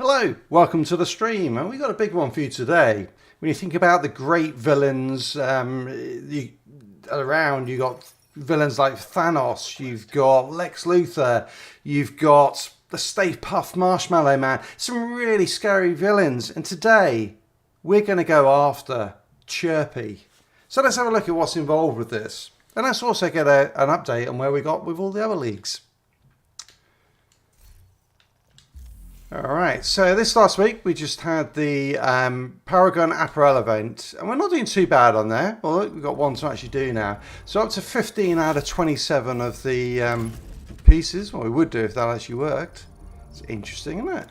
Hello, welcome to the stream, and we've got a big one for you today. When you think about the great villains around, you've got villains like Thanos, you've got Lex Luthor, you've got the Stay Puft Marshmallow Man, some really scary villains, and today we're going to go after Chirpy. So let's have a look at what's involved with this, and let's also get an update on where we got with all the other leagues. Alright, so this last week we just had the Paragon Apparel event, and we're not doing too bad on there. Well, we've got one to actually do now. So up to 15 out of 27 of the pieces. Well, we would do if that actually worked. It's interesting, isn't it?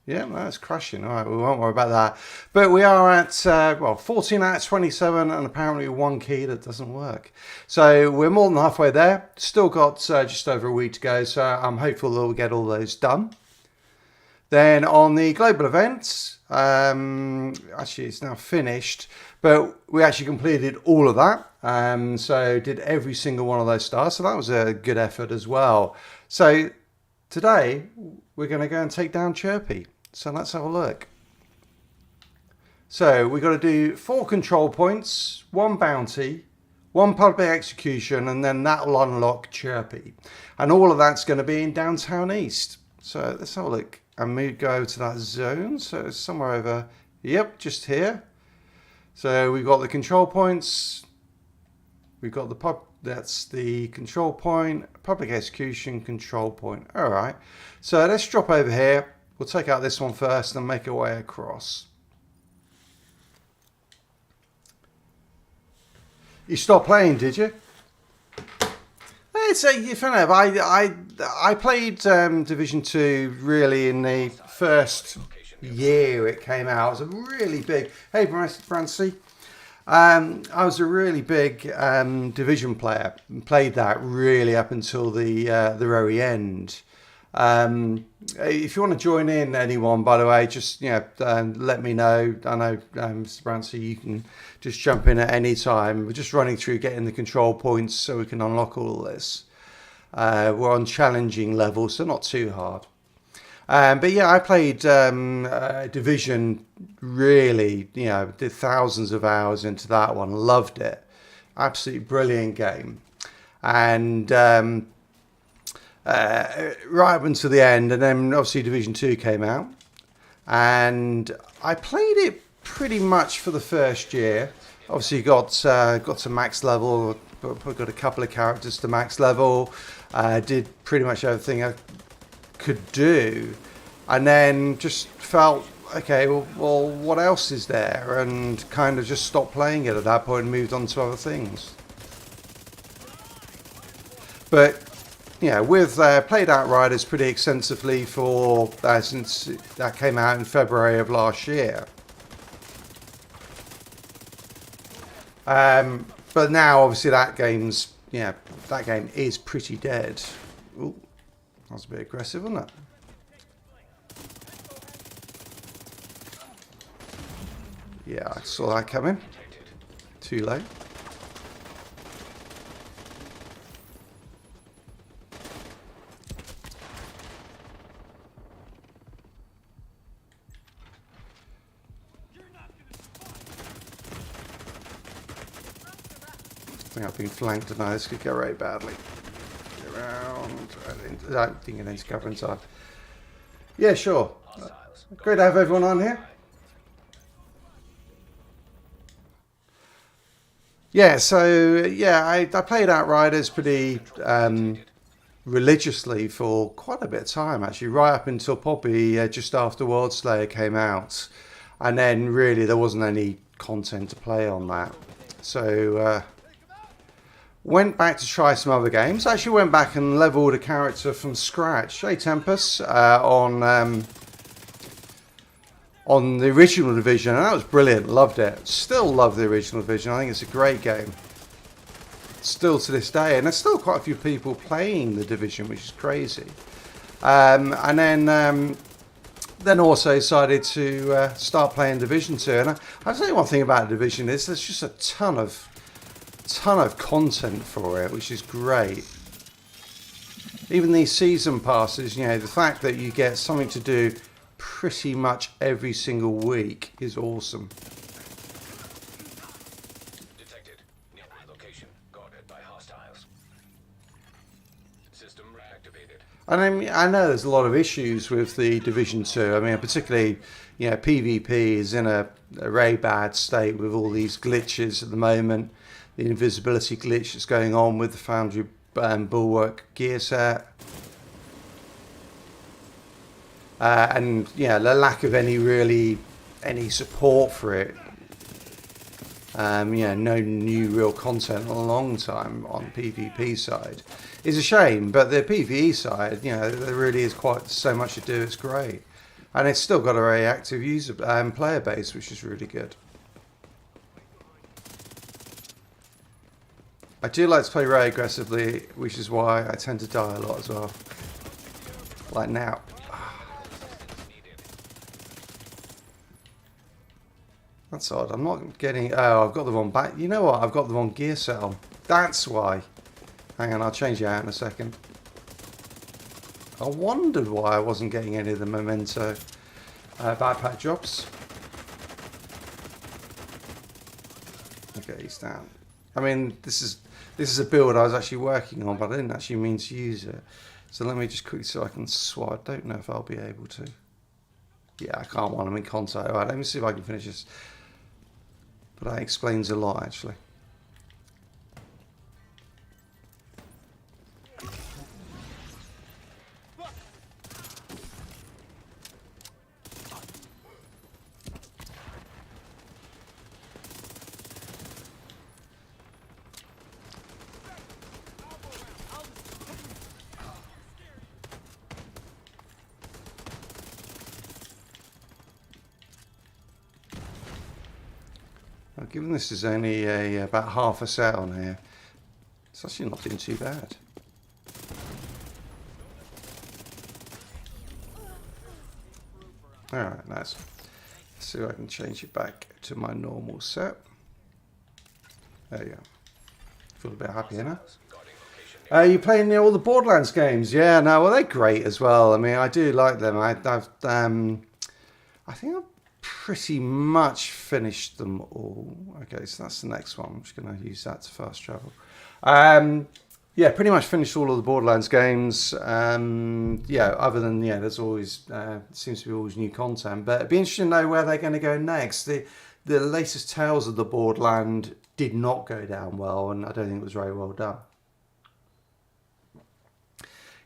Yeah, that's crushing. Alright, we won't worry about that. But we are at, 14 out of 27, and apparently one key that doesn't work. So we're more than halfway there. Still got just over a week to go, so I'm hopeful that we'll get all those done. Then on the global events, actually it's now finished, but we actually completed all of that. So did every single one of those stars. So that was a good effort as well. So today we're going to go and take down Chirpy. So let's have a look. So we've got to do 4 control points, 1 bounty, 1 public execution, and then that will unlock Chirpy. And all of that's going to be in Downtown East. So let's have a look. And we go to that zone, so it's somewhere over, yep, just here. So we've got the control points, we've got that's the control point, public execution, control point. All right, so let's drop over here. We'll take out this one first and make our way across. You stopped playing, did you? It's I played Division 2 really in the first year it came out. It was a really big... Hey, Brancy. I was a really big Division player and played that really up until the very end. If you want to join in, anyone, by the way, just let me know. I know, Mr. Brancy, you can just jump in at any time. We're just running through getting the control points so we can unlock all this. We're on challenging levels, so not too hard. But yeah, I played Division really, did thousands of hours into that one. Loved it. Absolutely brilliant game. And right up until the end, and then obviously Division 2 came out. And I played it pretty much for the first year. Obviously got to max level, got a couple of characters to max level. Did pretty much everything I could do, and then just felt, okay, well, what else is there? And kind of just stopped playing it at that point and moved on to other things. But with played Outriders pretty extensively for since that came out in February of last year. But now obviously that game is pretty dead. Ooh, that was a bit aggressive, wasn't it? Yeah, I saw that coming. Too late. I think I've been flanked tonight. This could go very badly. Get around. I didn't get into cover in time. Yeah, sure. Great to have everyone on here. Yeah, so I played Outriders pretty religiously for quite a bit of time, actually, right up until probably just after World Slayer came out. And then really there wasn't any content to play on that. So went back to try some other games. I actually went back and leveled a character from scratch, Tempest, on the original Division, and that was brilliant. Loved it. Still love the original Division. I think it's a great game. Still to this day, and there's still quite a few people playing the Division, which is crazy. And then also decided to start playing Division 2. And I'll tell you one thing about Division is there's just a ton of content for it, which is great. Even these season passes, the fact that you get something to do pretty much every single week is awesome. Detected. Nearby location. Guarded by hostiles. System reactivated. And I know there's a lot of issues with the Division 2. I mean, particularly, you know, PvP is in a very bad state with all these glitches at the moment. The invisibility glitch that's going on with the Foundry Bulwark gear set. And, yeah, the lack of any support for it. You know, no new real content in a long time on PvP side is a shame, but the PvE side, you know, there really is quite so much to do. It's great, and it's still got a very active user player base, which is really good. I do like to play very aggressively, which is why I tend to die a lot as well. Like now. That's odd. I'm not getting... Oh, I've got the wrong back. You know what? I've got the wrong gear set on. That's why. Hang on, I'll change it out in a second. I wondered why I wasn't getting any of the memento backpack drops. Okay, he's down. I mean, this is a build I was actually working on, but I didn't actually mean to use it. So let me just quickly so I can swap. I don't know if I'll be able to. Yeah, I can't while I'm in contact. Alright, let me see if I can finish this. But that explains a lot, actually. Well, given this is only about half a set on here, it's actually not doing too bad. Alright, nice. Let's see if I can change it back to my normal set. There you go. Feel a bit happier now. You playing all the Borderlands games? Yeah, no, well they're great as well. I mean, I do like them. I think I've pretty much finished them all. Okay, so that's the next one. I'm just going to use that to fast travel. Yeah, pretty much finished all of the Borderlands games. Yeah, other than, yeah, there's always, seems to be always new content. But it'd be interesting to know where they're going to go next. The latest Tales of the Borderland did not go down well, and I don't think it was very well done.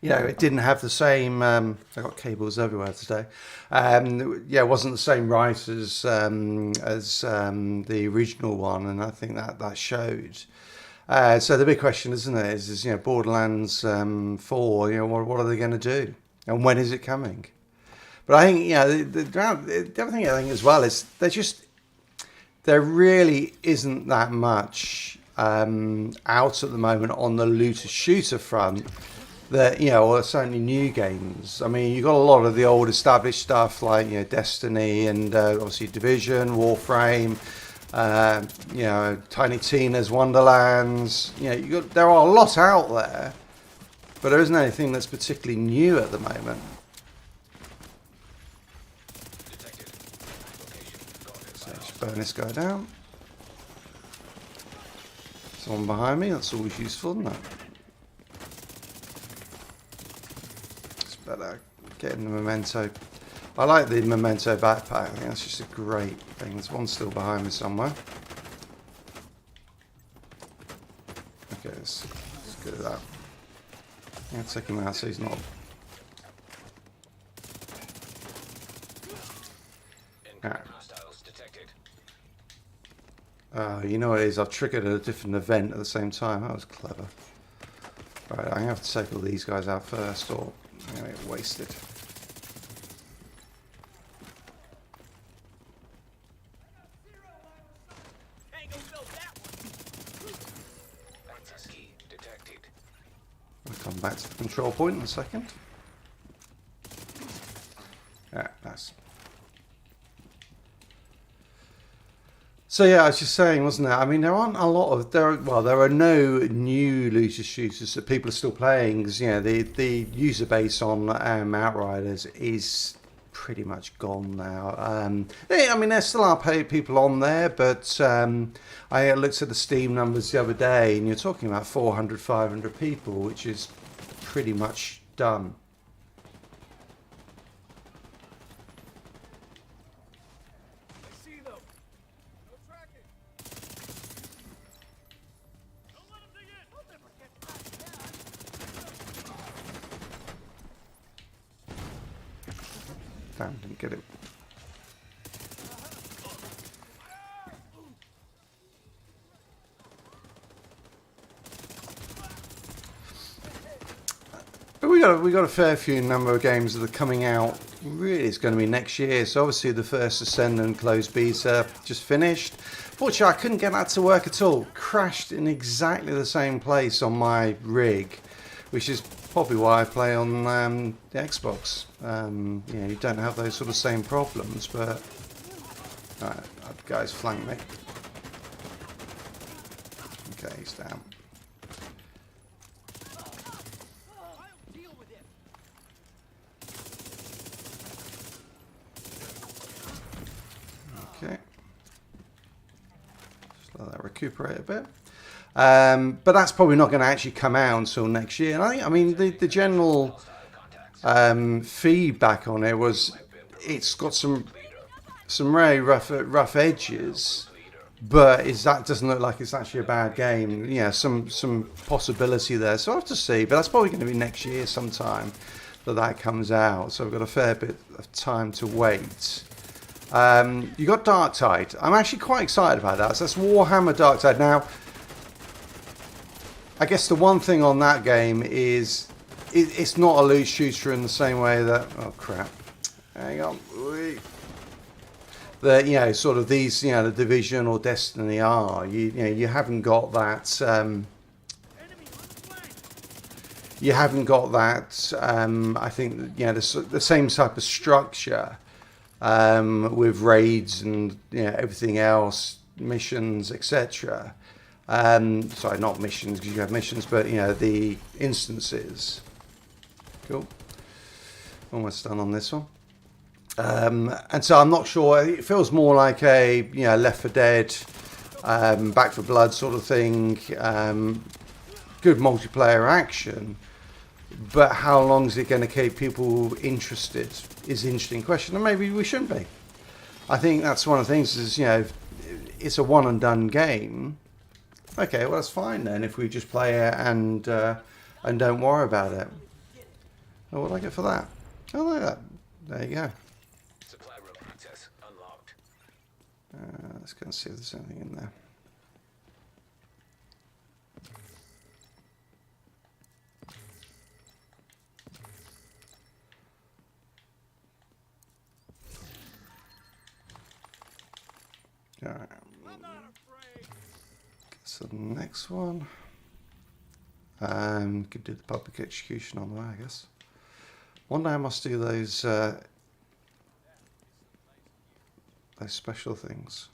You know, it didn't have the same, I got cables everywhere today. Yeah, it wasn't the same writers as the original one, and I think that showed. So the big question, isn't it, is you know, Borderlands 4, you know, what are they going to do? And when is it coming? But I think, you know, the other thing I think as well is there really isn't that much out at the moment on the looter-shooter front. That, you know, or certainly new games. I mean, you've got a lot of the old established stuff like, you know, Destiny and obviously Division, Warframe, you know, Tiny Tina's Wonderlands. You know, there are a lot out there, but there isn't anything that's particularly new at the moment. So just burn this guy down. Someone behind me, that's always useful, isn't it? Better getting the memento. I like the memento backpack. I think that's just a great thing. There's one still behind me somewhere. Okay, let's get that. Yeah, take him out so he's not. You know what it is? I've triggered a different event at the same time. That was clever. Right, I'm gonna have to take all these guys out first, or I'm going to get wasted. I'll come back to the control point in a second. Yeah, nice. So yeah, I was just saying, wasn't there? I mean, there aren't a lot of there are no new looter shooters that people are still playing, because you know the user base on Outriders is pretty much gone now. I mean, there still are paid people on there, but I looked at the Steam numbers the other day, and you're talking about 400, 500 people, which is pretty much done. Damn, didn't get it. But we got a fair few number of games that are coming out. Really, it's going to be next year. So obviously the first Ascendant closed beta just finished. Fortunately, I couldn't get that to work at all. Crashed in exactly the same place on my rig, which is probably why I play on the Xbox. You know, you don't have those sort of same problems, but alright, that guy's flanked me. Okay, he's down. Okay, just let that recuperate a bit. But that's probably not going to actually come out until next year. And I mean, the general feedback on it was it's got some very rough edges, but that doesn't look like it's actually a bad game. Yeah, some possibility there. So I have to see, but that's probably going to be next year sometime that comes out. So we've got a fair bit of time to wait. You got Darktide. I'm actually quite excited about that. So that's Warhammer Darktide. Now, I guess the one thing on that game is it's not a loot shooter in the same way that... Oh, crap. Hang on. That, you know, sort of these, you know, the Division or Destiny are. You know, you haven't got that... you haven't got that, I think, you know, the same type of structure with raids and, you know, everything else, missions, etc. Sorry, not missions, because you have missions, but, you know, the instances. Cool. Almost done on this one. And so I'm not sure, it feels more like a, you know, Left 4 Dead, Back 4 Blood sort of thing. Good multiplayer action. But how long is it going to keep people interested is an interesting question, and maybe we shouldn't be. I think that's one of the things is, you know, it's a one and done game. Okay, well that's fine then if we just play it and don't worry about it. Oh, what do I get for that? Oh, look at that. There you go. Supply room access unlocked. Let's go and see if there's anything in there. Alright. So the next one. Could do the public execution on the way, I guess. One day I must do those special things.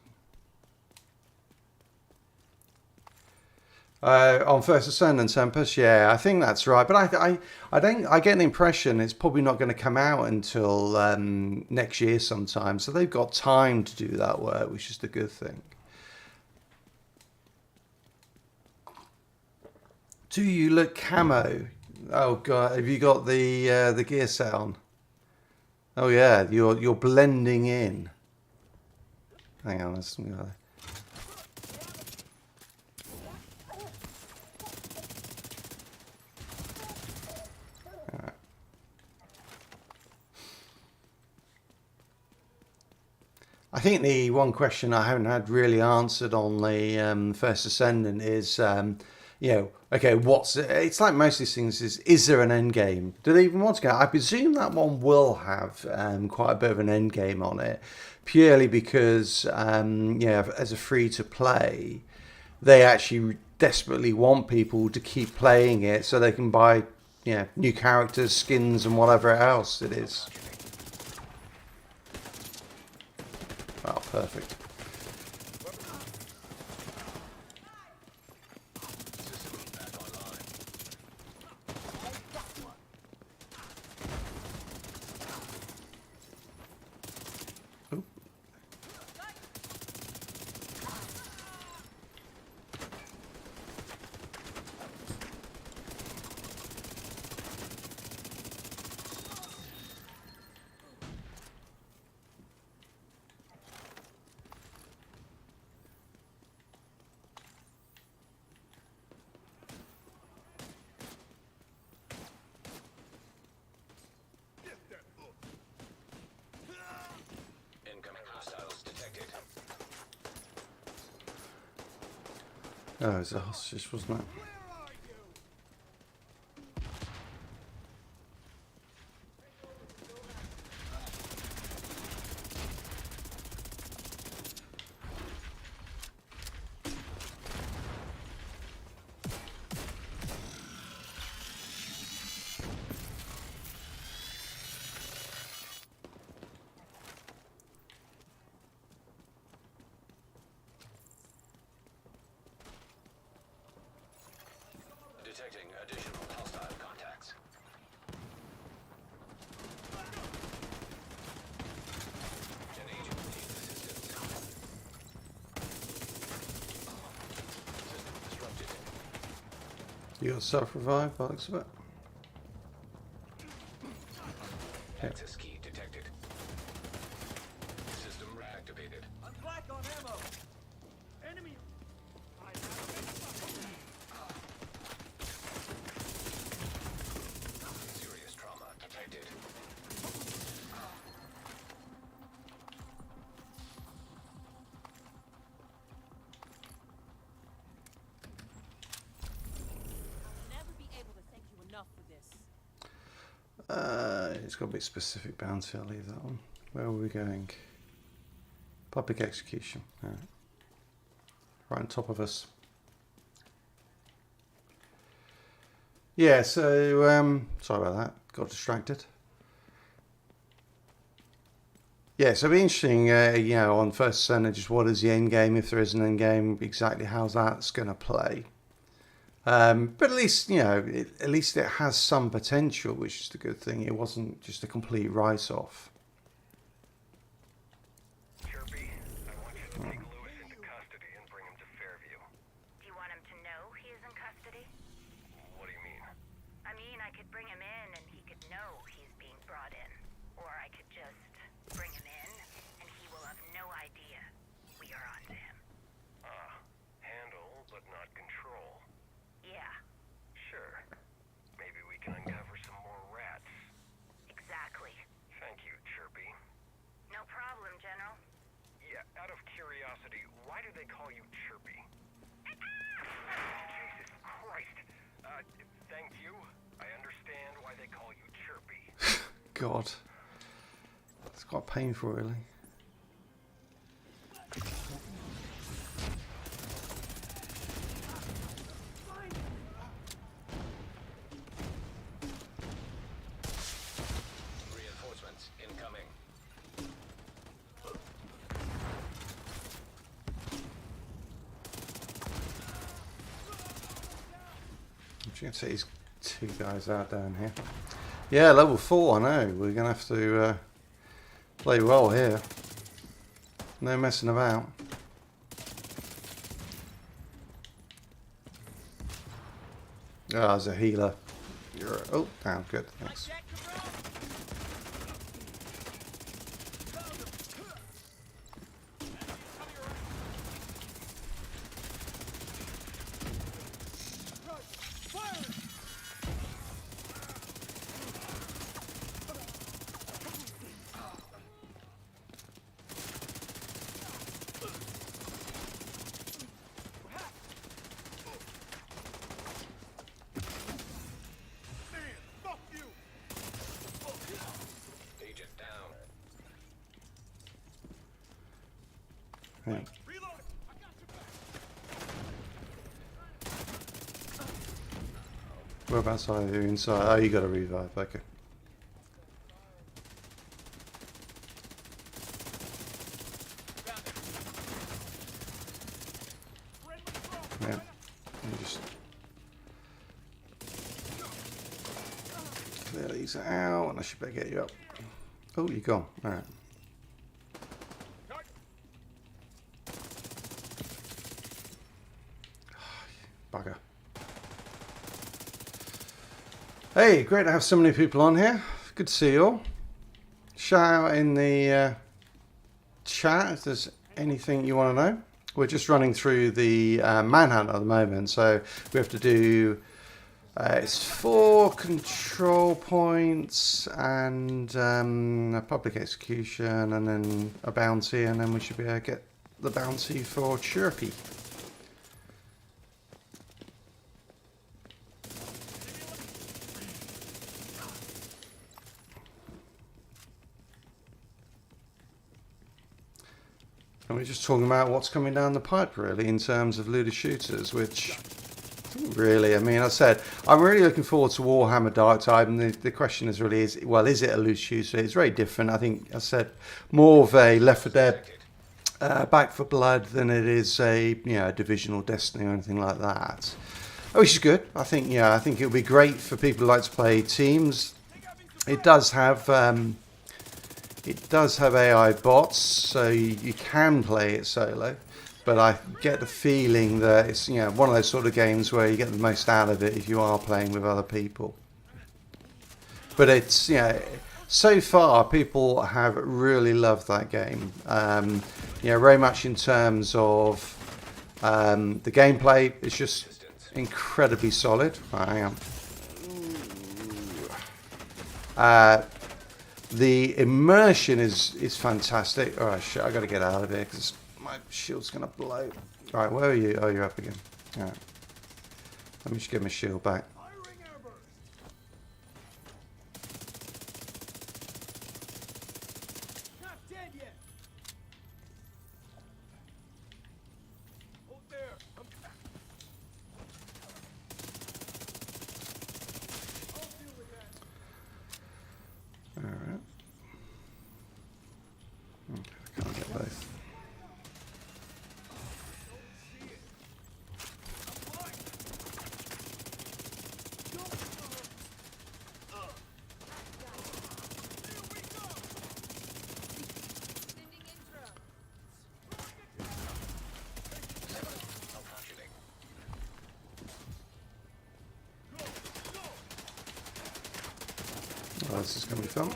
On First Ascendant Tempest, yeah, I think that's right. But I get an impression it's probably not going to come out until next year sometime. So they've got time to do that work, which is the good thing. Do you look camo? Oh god, have you got the gear set on? Oh yeah, you're blending in. Hang on, let's. I think the one question I haven't had really answered on the First Ascendant is, you know, okay, it's like most of these things is there an end game? Do they even want to go? I presume that one will have quite a bit of an end game on it, purely because, you know, as a free to play, they actually desperately want people to keep playing it so they can buy, you know, new characters, skins, and whatever else it is. Oh, perfect. Oh, it was a hostage, wasn't it? Detecting additional hostile contacts. An agent needs assistance. System disrupted. You got self-revive by the looks of it. Access key detected. System reactivated. I'm black on ammo. Enemy. Serious trauma detected. I'll never be able to thank you enough for this. It's got to be a specific bounty. I'll leave that one. Where are we going? Public execution. All right. Right on top of us. Yeah, so, sorry about that. Got distracted. Yeah, so it'll be interesting, you know, on first center, just what is the end game, if there is an end game, exactly how's that's going to play. But at least, you know, at least it has some potential, which is the good thing. It wasn't just a complete write-off. Chirpy, I want you to take Lewis into custody and bring him to Fairview. Do you want him to know he is in custody? What do you mean? I mean, I could bring him in and he could know he's being brought in. Or I could just bring him in and he will have no idea we are onto him. Handle, but not control. Yeah, Sure. Maybe we can uncover some more rats. exactly. Thank you, Chirpy. No problem, General. Yeah, out of curiosity, why do they call you Chirpy? Jesus Christ. Thank you. I understand why they call you Chirpy. God. It's quite painful, really. Reinforcements incoming. I'm just going to take these two guys out down here. Yeah, level 4, I know. We're going to have to play well here. No messing about. Oh, there's a healer. Oh, down. Good. Thanks. Agent down. Yeah. Whereabouts are you inside? Oh, you got a revive. Okay. Yeah. You just clear these out, and I should better get you up. Oh, you're gone. All right. Bugger. Hey, great to have so many people on here. Good to see you all. Shout out in the chat if there's anything you want to know. We're just running through the Manhunt at the moment, so we have to do it's 4 control points and a public execution and then a bounty, and then we should be able to get the bounty for Chirpy. we're just talking about what's coming down the pipe, really, in terms of looter shooters, which really, I mean, I said, I'm really looking forward to Warhammer Dark Tide, and the question is really, is it a looter shooter? It's very different. I think, I said, more of a Left 4 Dead, Back for Blood than it is a, a Division or Destiny or anything like that. Which is good. I think, I think it'll be great for people who like to play teams. It does have AI bots, so you can play it solo. But I get the feeling that it's one of those sort of games where you get the most out of it if you are playing with other people. But it's so far people have really loved that game. Very much in terms of the gameplay, it's just incredibly solid. Hang on. The immersion is fantastic. All right, shit, I got to get out of here because my shield's gonna blow. All right, where are you? Oh, you're up again. All right. Let me just get my shield back. Firing amber. Not dead yet. Hold there. I'll deal with that. All right. Okay, I can't get both. Sending intro. Malfunctioning. Oh, this is gonna be fun.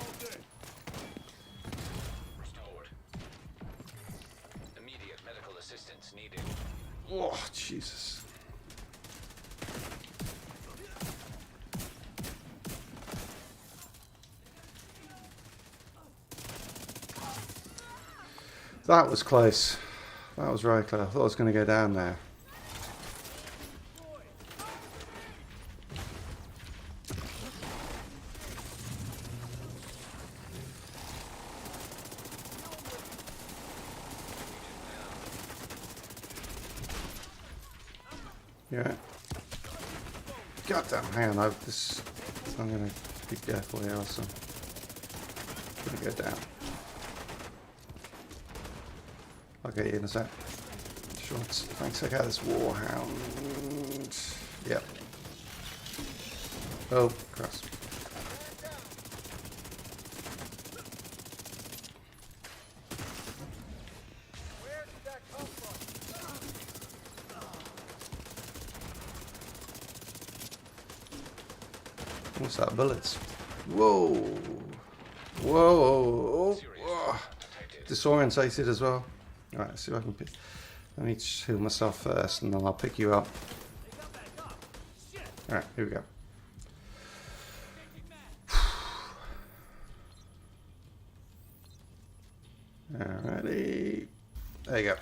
Restored. Immediate medical assistance needed. Oh, Jesus. That was close. That was very close. I thought I was going to go down there. Yeah. Goddamn, hang on. I'm going to be careful here also. I'm going to go down. I'll get you in a sec. Sure, thanks. Check out this Warhound. Yep. Oh, cross. Where did that come from? What's that? Bullets. Whoa. Whoa. Whoa. Disorientated as well. Alright, let's see if I can pick. Let me just heal myself first and then I'll pick you up. They got back up. Shit. Alright, here we go. Alrighty. There you go.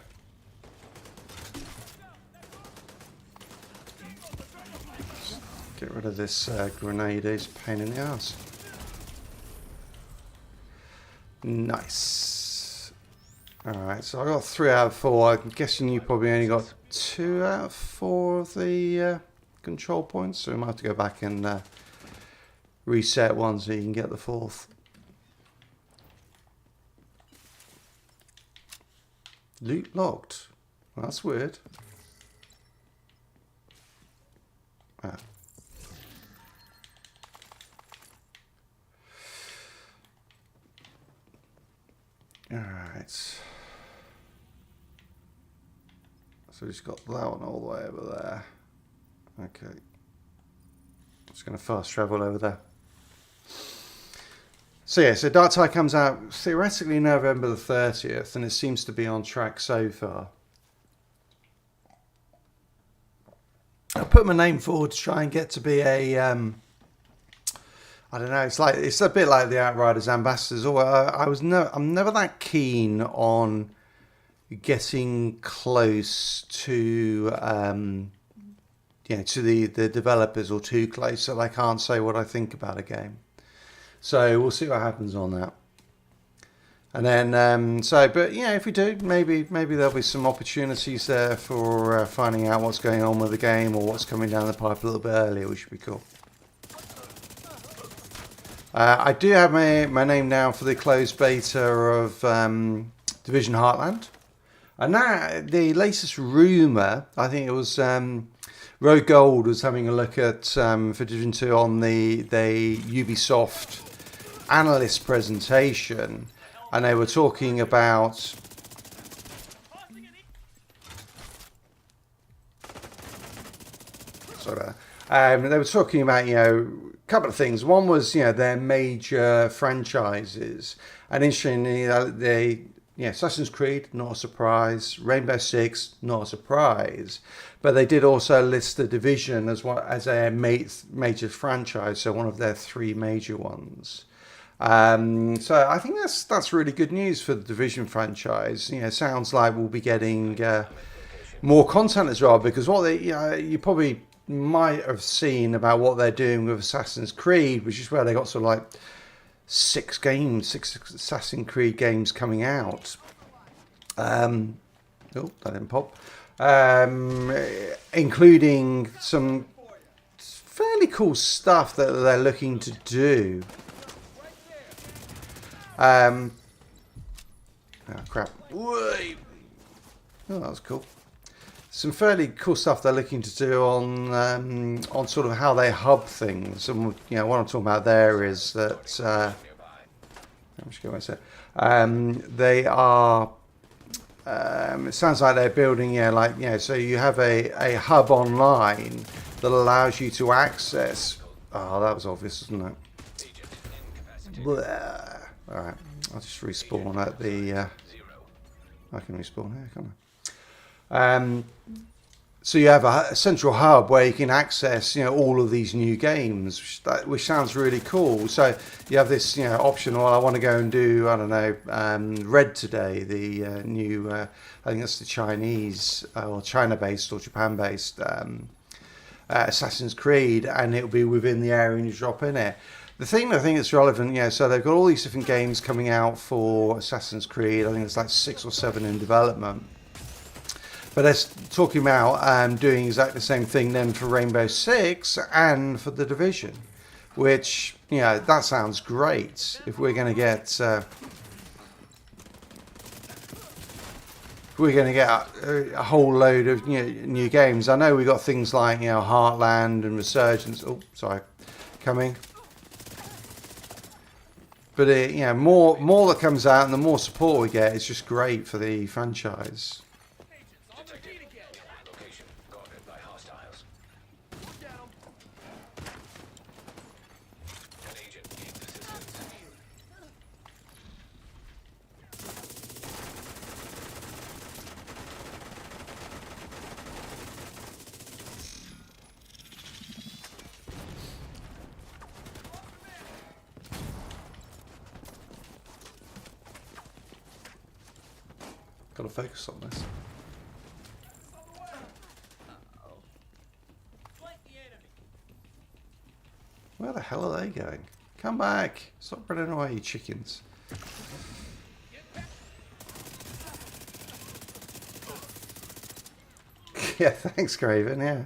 Get rid of this grenade, it's a pain in the ass. Nice. Alright, so I got 3 out of 4. I'm guessing you probably only got 2 out of 4 of the control points, so we might have to go back and reset one so you can get the 4th. Loot locked. Well, that's weird. Ah. Alright. So we've got that one all the way over there. Okay. Just going to fast travel over there. So yeah, so Dark Tide comes out theoretically November the 30th, and it seems to be on track so far. I put my name forward to try and get to be a, I don't know, it's a bit like the Outriders Ambassadors. Or I'm never that keen on getting close to, to the developers, or too close so I can't say what I think about a game. So we'll see what happens on that. And then, but yeah, if we do, maybe there'll be some opportunities there for finding out what's going on with the game or what's coming down the pipe a little bit earlier, which would be cool. I do have my name down for the closed beta of Division Heartland. And now, the latest rumour, I think it was Rogue Gold was having a look at for Division 2 on the Ubisoft analyst presentation. And they were talking about... Sorry. They were talking about, a couple of things. One was, their major franchises. And interestingly, Assassin's Creed, not a surprise. Rainbow Six, not a surprise. But they did also list the Division as a major franchise, so one of their 3 major ones. So I think that's really good news for the Division franchise. Sounds like we'll be getting more content as well, because what you probably might have seen about what they're doing with Assassin's Creed, which is where they got sort of like 6 Assassin's Creed games coming out. Oh, that didn't pop. Including some fairly cool stuff that they're looking to do. Oh crap. Wait. Oh, that was cool. Some fairly cool stuff they're looking to do on sort of how they hub things. And what I'm talking about there is that I'm just going to say they are it sounds like they're building so you have a hub online that allows you to access. Oh, that was obvious, wasn't it? Blah. Alright, I'll just respawn at the... I can respawn here, can't I? So you have a central hub where you can access, all of these new games, which sounds really cool. So you have this, option. Well, I want to go and do, I don't know, Red today, the new, I think that's the Chinese or China-based or Japan-based Assassin's Creed, and it'll be within the area and you drop in it. The thing I think that's relevant, so they've got all these different games coming out for Assassin's Creed. I think it's like 6 or 7 in development. But they're talking about doing exactly the same thing then for Rainbow Six and for The Division, which, that sounds great. If we're going to get a whole load of new games. I know we got things like Heartland and Resurgence. Oh, sorry, coming. But more that comes out and the more support we get, it's just great for the franchise. Location guarded by hostiles. An agent needs assistance. Got to focus on this. Where the hell are they going? Come back! Stop running away, you chickens. Yeah, thanks, Craven. Yeah,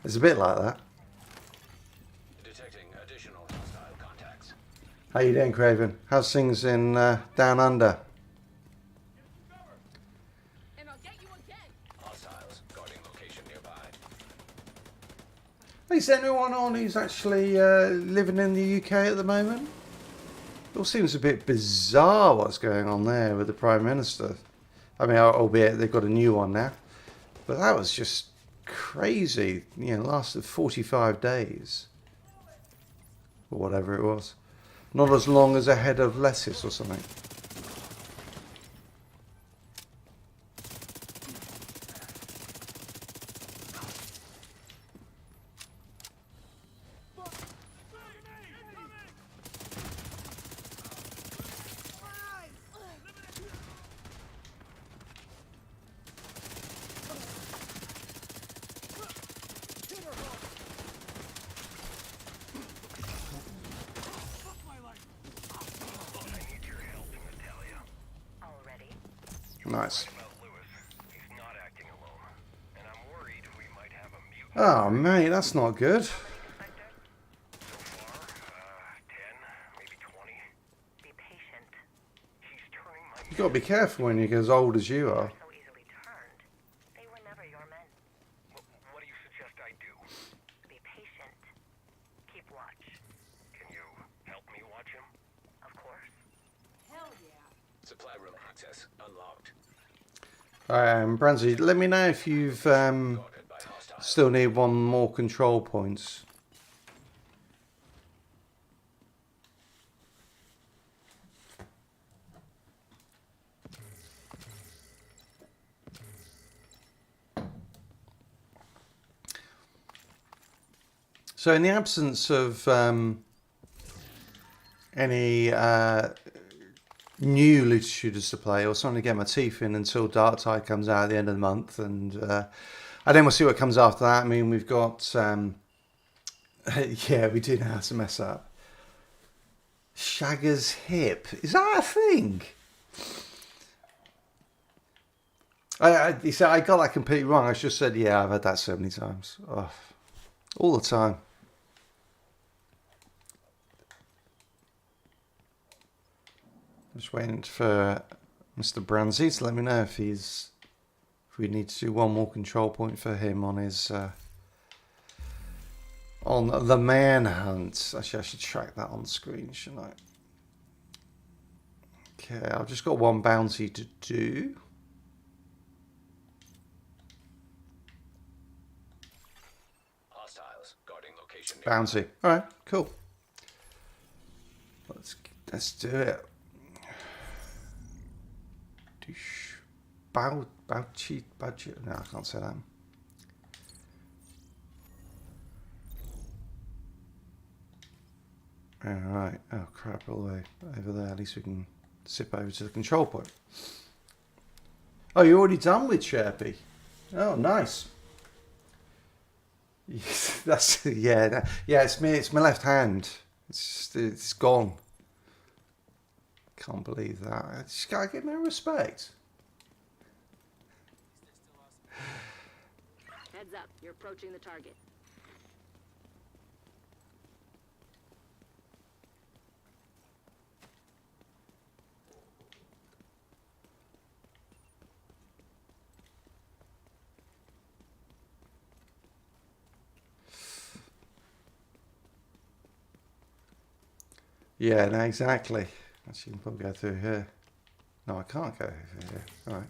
it's a bit like that. Detecting additional hostile contacts. How you doing, Craven? How's things in Down Under? And I'll get you again. Hostiles guarding location nearby. Is anyone on who's actually living in the UK at the moment? It all seems a bit bizarre what's going on there with the Prime Minister. I mean, albeit they've got a new one now. But that was just crazy. Lasted 45 days. Or whatever it was. Not as long as a head of lettuce or something. Nice. About Lewis, he's not acting alone, and I'm worried we might have a mutant. Oh, mate, that's not good. So far, 10, maybe 20. Be patient. He's turning my You got to be careful when you're as old as you are. So easily turned. They were never your men. What do you suggest I do? Be patient. Keep watch. Can you help me watch him? Of course. Hell yeah. Supply room access unlocked. Branzy, let me know if you've Guarded by hostiles. still need one more control points. So in the absence of any new loot shooters to play, or something to get my teeth in until Dark Tide comes out at the end of the month, and then we'll see what comes after that. I mean, we've got yeah, we do know how to mess up. Shagger's hip, is that a thing? You said I got that completely wrong. I just said, yeah, I've had that so many times. Oh, all the time. Just waiting for Mr. Branzy to let me know if we need to do one more control point for him on his on the Manhunt. Actually, I should track that on screen, shouldn't I? Okay, I've just got one bounty to do. Hostiles guarding location. Bounty. All right, cool. Let's do it. Budget. No, I can't say that. All right. Oh crap! All the way over there. At least we can zip over to the control point. Oh, you're already done with Chirpy. Oh, nice. Yes, that's yeah. Yeah, it's me. It's my left hand. It's gone. Can't believe that. I just gotta get no respect. Heads up, you're approaching the target. Yeah, no, exactly. Actually, you can probably go through here. No, I can't go through here. All right.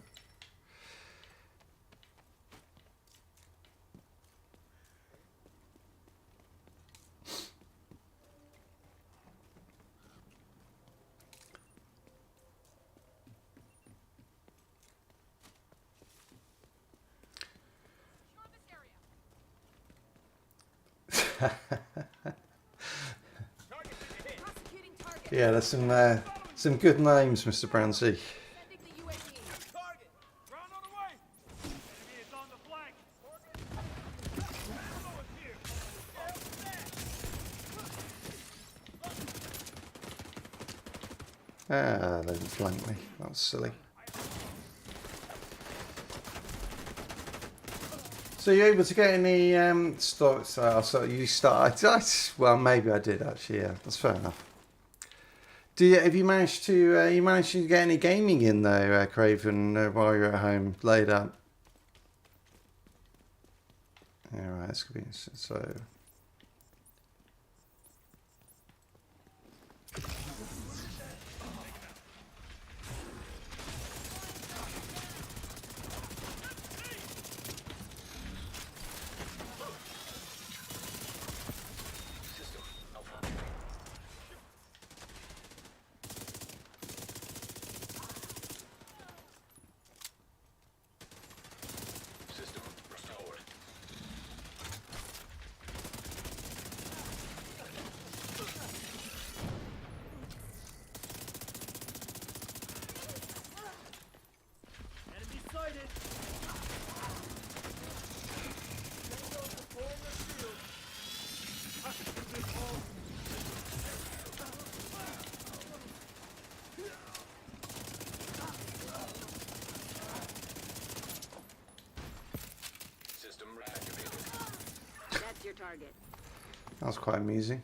Prosecuting target. Yeah, there's some good names, Mr. Brancy. Sending the UAV. Target. Ground on the way. Enemy is on the flank. Ammo is here. Ah, they didn't flank me. That was silly. So you're able to get any stocks? So you start. Well, maybe I did actually. Yeah, that's fair enough. Have you managed to get any gaming in though, Craven, while you're at home laid up? All right, this could be so. System restored. target. That was quite amusing.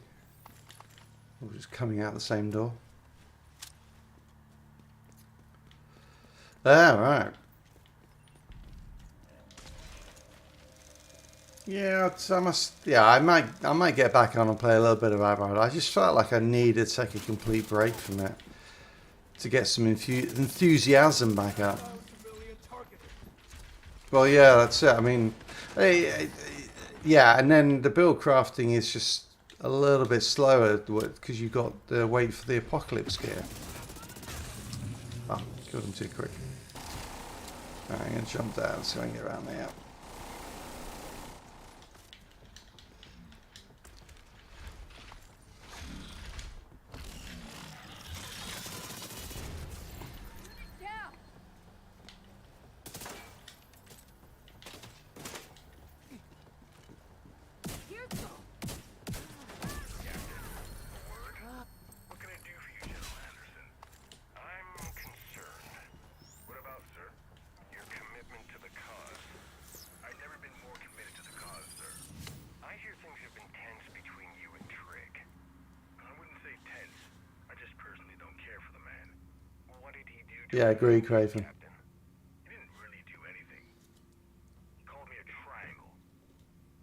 All just coming out the same door. Ah, right. Yeah, I must. Yeah, I might get back on and play a little bit of Aberrant. I just felt like I needed to take a complete break from it to get some enthusiasm back up. Well, yeah, that's it. I mean, yeah, and then the build crafting is just a little bit slower because you've got to wait for the apocalypse gear. Oh, killed him too quick. Alright, I'm going to jump down so I can get around there. Down. Here's some. What can I do for you, General Anderson? I'm concerned. What about, sir? Your commitment to the cause. I've never been more committed to the cause, sir. I hear things have been tense between you and Trig. I wouldn't say tense. I just personally don't care for the man. What did he do to Yeah, I agree, you, Craven. Captain? He didn't really do anything. He called me a triangle.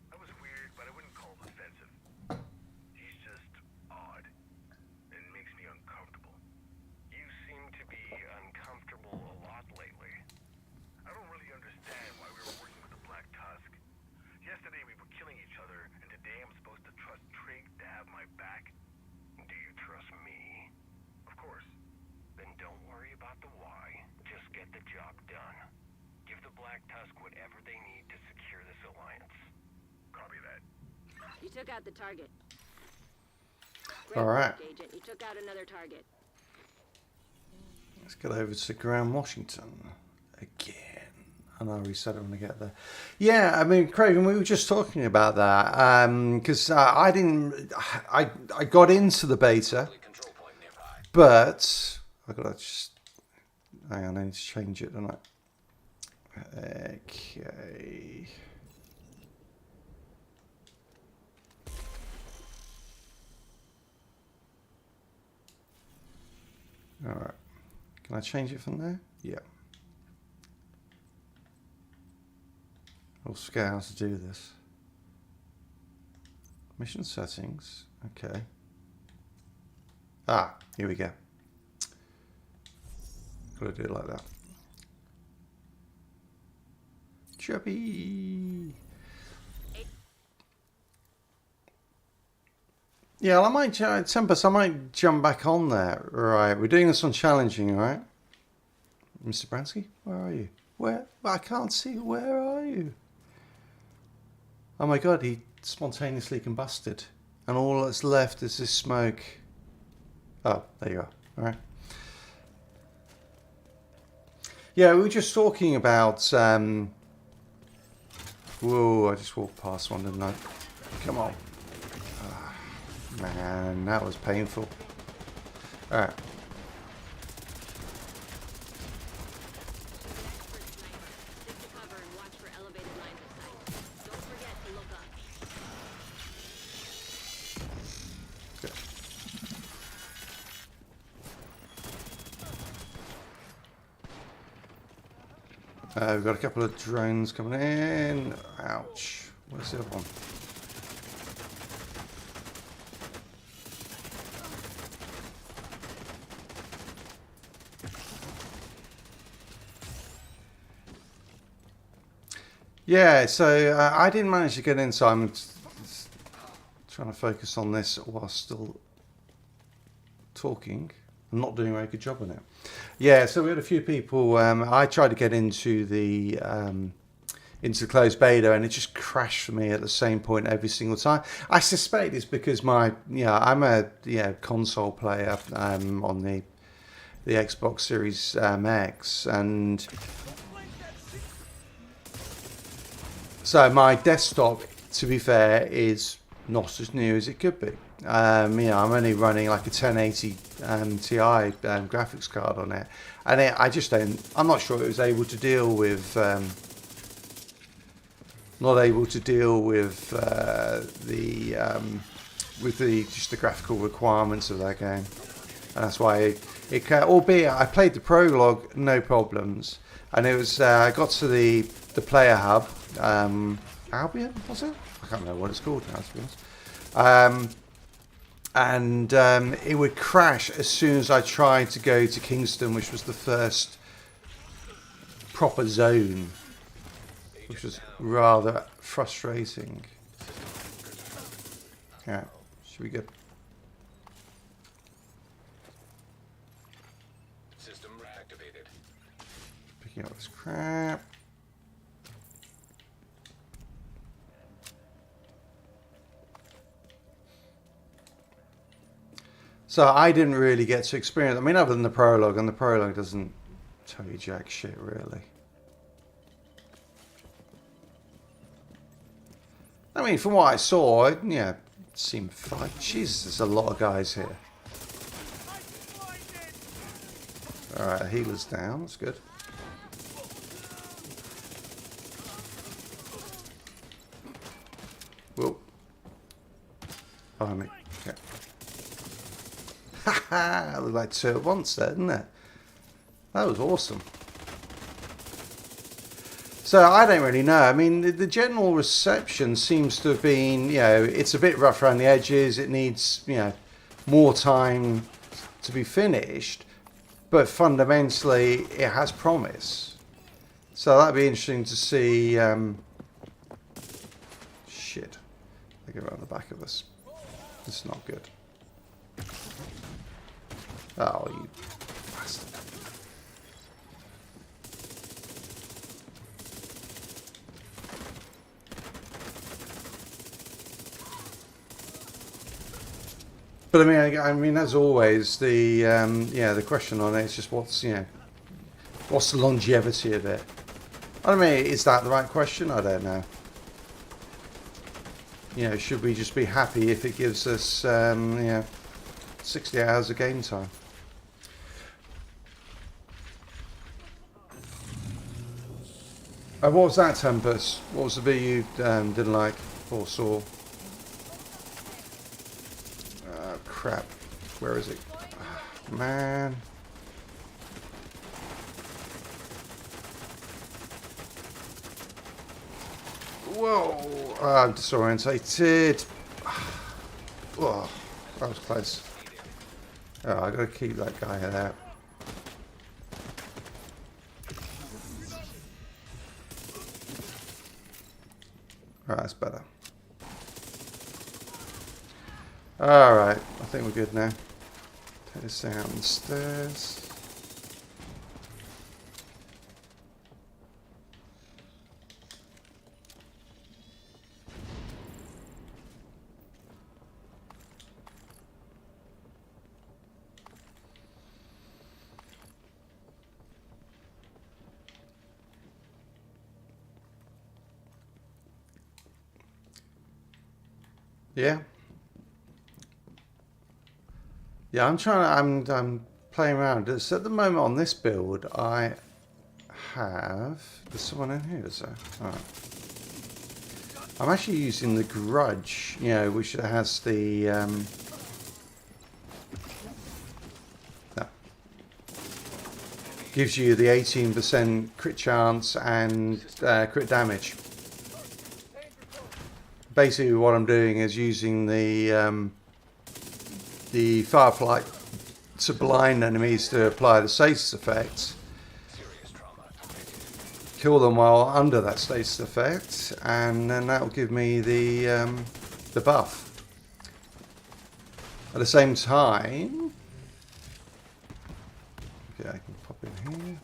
That was weird, but I wouldn't call it offensive. He's just odd. It makes me uncomfortable. You seem to be uncomfortable a lot lately. I don't really understand why we were working with the Black Tusk. Yesterday we were killing each other, and today I'm supposed to trust Trig to have my back. Do you trust me? Of course. Then don't worry about the why. Just get the job done. Give the Black Tusk whatever they need to secure this alliance. Copy that. You took out the target. All right. Great work, Agent. You took out another target. Let's get over to Grand Washington again. I know we said it when I get there. Yeah, I mean, Craven, we were just talking about that because I didn't. I got into the beta, Control point nearby. but I gotta just hang on. I need to change it, don't I? Okay. All right. Can I change it from there? Yeah. I'll forget how to do this. Mission settings. Okay. Ah, here we go. Gotta do it like that. Chirpy. Yeah, I might, Tempest, I might jump back on there. Right, we're doing this on challenging, right? Mr. Bransky, where are you? Where? I can't see. Where are you? Oh my god, he spontaneously combusted. And all that's left is this smoke. Oh, there you are. Alright. Yeah, we were just talking about... Whoa, I just walked past one, didn't I? Come on. Ah, man, that was painful. Alright. Stick to cover and watch for elevated lines of sight. Don't forget to look up. We've got a couple of drones coming in. Ouch. Where's the other one? Yeah, so I didn't manage to get in, so I'm trying to focus on this while still talking. I'm not doing a very good job on it. Yeah, so we had a few people. I tried to get into the closed beta, and it just crashed for me at the same point every single time. I suspect it's because I'm a console player on the Xbox Series X, and so my desktop, to be fair, is not as new as it could be. I'm only running like a 1080 Ti graphics card on it, and I just don't. I'm not sure it was able to deal with not able to deal with just the graphical requirements of that game, and that's why albeit I played the prologue no problems, and it was I got to the player hub, Albion was it? I can't remember what it's called now, to be honest. And it would crash as soon as I tried to go to Kingston, which was the first proper zone, which was rather frustrating. Yeah, should be good. System reactivated. Picking up this crap. So I didn't really get to experience, I mean, other than the prologue, and the prologue doesn't tell you jack shit, really. I mean, from what I saw, it seemed fine. Jesus, there's a lot of guys here. Alright, healer's down, that's good. Whoa. Oh, me. Okay. Haha, it looked like two at once there, didn't it? That was awesome. So I don't really know. I mean, the general reception seems to have been, it's a bit rough around the edges. It needs, more time to be finished. But fundamentally, it has promise. So that'd be interesting to see. Shit. They go around the back of us. This is not good. Oh, you bastard. But I mean, as always, the question on it is just what's the longevity of it? I mean, is that the right question? I don't know. Should we just be happy if it gives us 60 hours of game time? What was that, Tempest? What was the bit you didn't like or saw? Oh, crap. Where is it? Oh, man. Whoa. Oh, I'm disorientated. Oh, that was close. Oh, I gotta keep that guy out. Alright, that's better. Alright, I think we're good now. Take this down the stairs. Yeah. Yeah, I'm playing around. It's at the moment on this build, I have... There's someone in here, is there? Alright. I'm actually using the Grudge, which has the... gives you the 18% crit chance and crit damage. Basically, what I'm doing is using the Firefly to blind enemies to apply the status effect. Kill them while under that status effect, and then that will give me the buff. At the same time, okay, I can pop in here.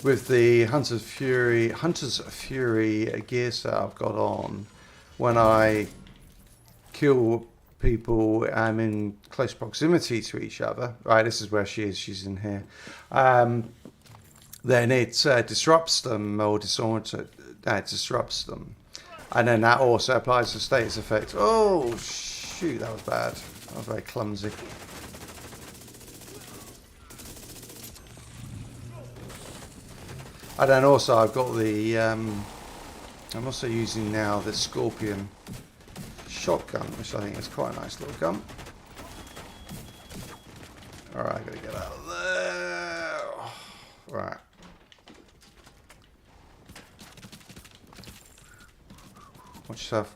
With the Hunter's Fury gear set I've got on, when I kill people in close proximity to each other, right, this is where she is, she's in here, then it disrupts them or disrupts them. And then that also applies the status effect. Oh, shoot, that was bad. That was very clumsy. And then also I've got the, I'm also using now the Scorpion shotgun, which I think is quite a nice little gun. Alright, I gotta get out of there. Right. Watch yourself.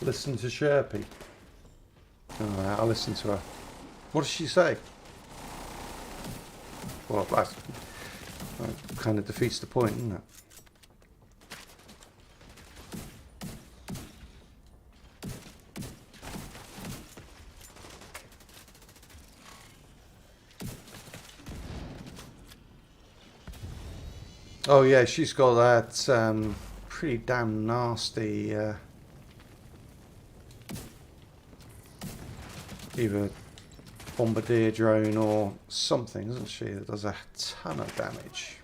Listen to Chirpy. Alright, I'll listen to her. What does she say? Well, that kind of defeats the point, doesn't it? Oh yeah, she's got that pretty damn nasty either bombardier drone or something, isn't she? That does a ton of damage.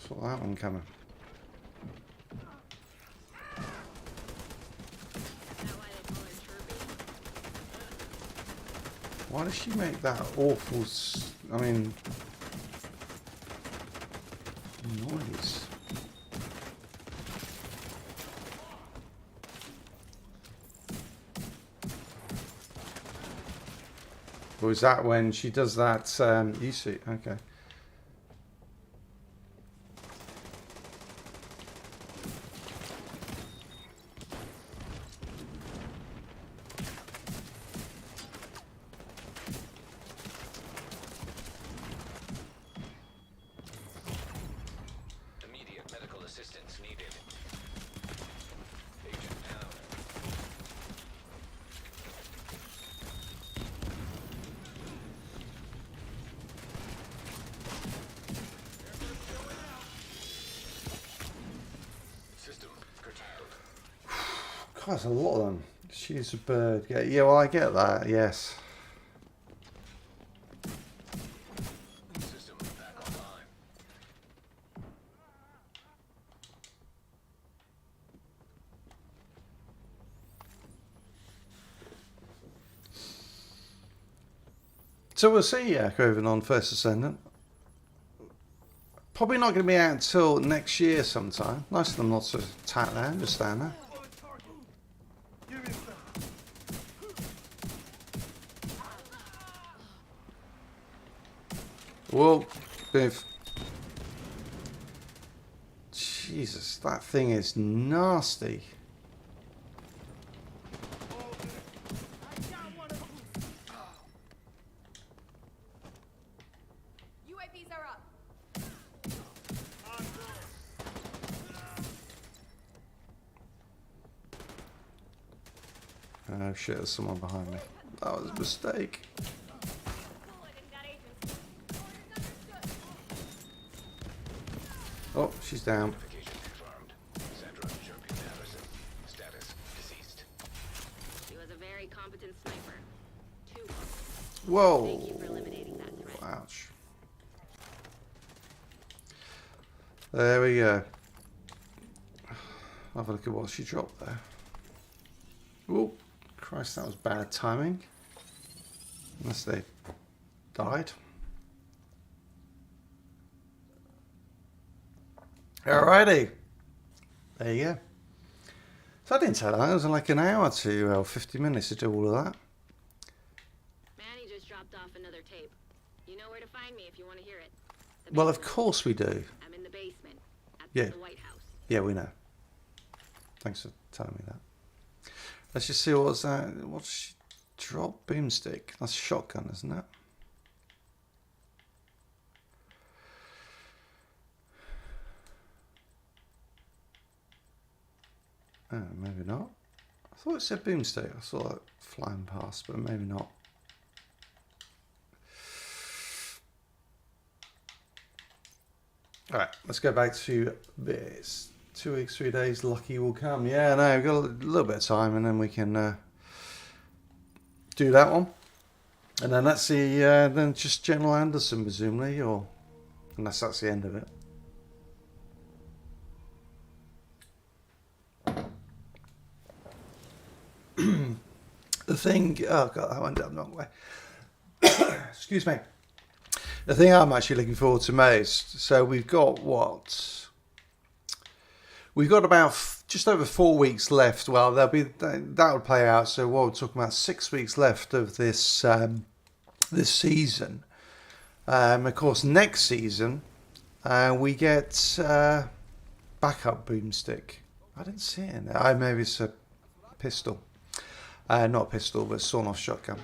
Saw that one coming. Is that why they call her Chirpy? Why does she make that awful, I mean, noise? Or is that when she does that, you see, okay. Immediate medical assistance needed. Agent down. System curtailed. God, there's a lot of them. She's a bird. Yeah, well, I get that, yes. System back online. So we'll see Craven on First Ascendant. Probably not going to be out until next year sometime. Nice of them not to attack there, understand that. Give me some. Well, Biff. Jesus, that thing is nasty. UAVs are up. Oh shit, there's someone behind me. That was a mistake. Oh, she's down. Identification confirmed. Sandra Chirpy Patterson. Status deceased. She was a very competent sniper. Too competent. Whoa. Thank you for eliminating that threat. Ouch. There we go. Have a look at what she dropped there. Oh, Christ, that was bad timing. Unless they died. Alrighty. There you go. So I didn't tell her that. It was like an hour to 50 minutes to do all of that. Manny just dropped off another tape. You know where to find me if you want to hear it. The Well, of basement. course we do. I'm in the basement at Yeah. the White House. Yeah, we know. Thanks for telling me that. Let's just see what's that. What's she drop? Boomstick. That's a shotgun, isn't it? Oh, maybe not. I thought it said boomstick. I saw it flying past, but maybe not. All right, let's go back to this. 2 weeks, 3 days, lucky will come. Yeah, no, we've got a little bit of time, and then we can do that one. And then let's see, then just General Anderson, presumably, or unless that's the end of it. The thing, oh god, that went down the wrong way. Excuse me. The thing I'm actually looking forward to most, so we've got what? We've got about just over 4 weeks left. Well, that will play out. So what we're talking about, 6 weeks left of this this season. Of course, next season we get backup boomstick. I didn't see it in there. Oh, maybe it's a pistol. Not a pistol, but sawn-off shotgun.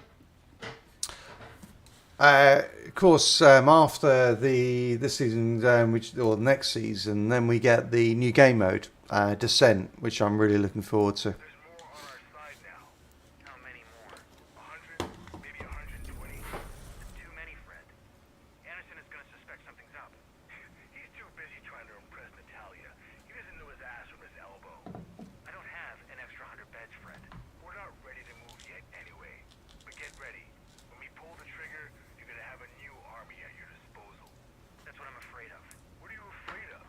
Of course, after this season, or next season, then we get the new game mode, Descent, which I'm really looking forward to. There's more on our side now. How many more? 100? Maybe 120? Too many, Fred. Anderson is gonna suspect something's up. He's too busy trying to impress Natalia. He doesn't know his ass from his elbow. I don't have an extra 100 beds, Fred. We're not ready to move yet anyway. But get ready. When we pull the trigger, you're gonna have a new army at your disposal. That's what I'm afraid of. What are you afraid of?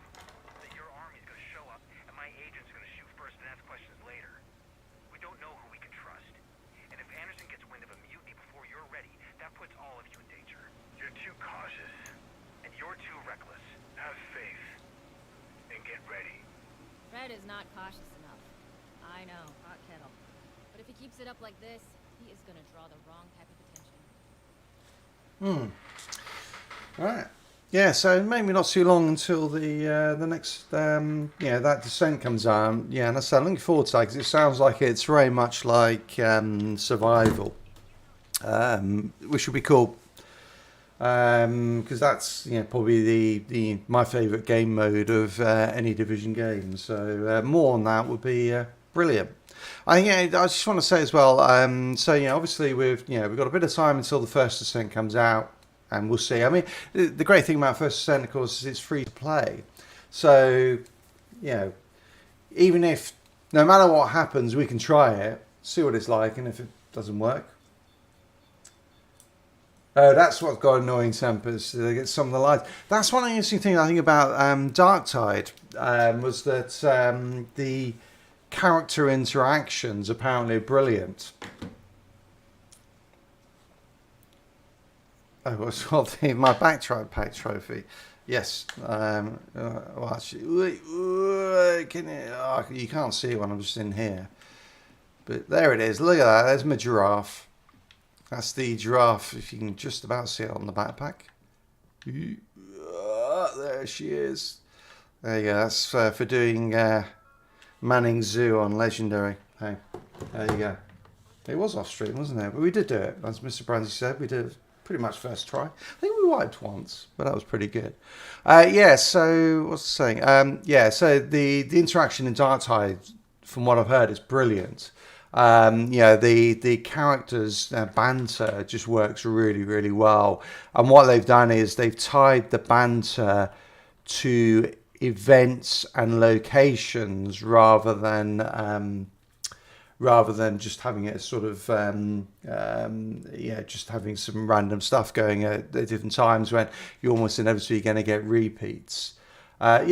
That your army's gonna show up and my agent's gonna shoot first and ask questions later. We don't know who we can trust. And if Anderson gets wind of a mutiny before you're ready, that puts all of you in danger. You're too cautious. And you're too reckless. Have faith. And get ready. Fred is not cautious enough. I know, hot kettle. But if he keeps it up like this, he is gonna draw the wrong type of attention. Right. Yeah, so maybe not too long until the next that Descent comes out. Yeah, and I'm looking forward to that because it sounds like it's very much like survival, which would be cool. Because that's probably the my favourite game mode of any Division game. So more on that would be brilliant. I just want to say as well. So obviously we've got a bit of time until the first Descent comes out. And we'll see. I mean, the great thing about First Descent, of course, is it's free to play. So, even if, no matter what happens, we can try it, see what it's like, and if it doesn't work. Oh, that's what's got annoying tempers. They get some of the lights. That's one interesting thing I think about Darktide, was that the character interactions apparently are brilliant. Oh, well, my backpack trophy. Yes. Well, actually, you can't see it when I'm just in here. But there it is. Look at that. There's my giraffe. That's the giraffe, if you can just about see it on the backpack. There she is. There you go. That's for doing Manning Zoo on Legendary. Hey, there you go. It was off stream, wasn't it? But we did do it. As Mr. Brandy said, we did it. Pretty much first try. I think we wiped once, but that was pretty good. So what's I saying? So the interaction in Darktide, from what I've heard, is brilliant. The characters' banter just works really, really well. And what they've done is they've tied the banter to events and locations rather than just having it sort of just having some random stuff going at different times when you're almost inevitably going to get repeats.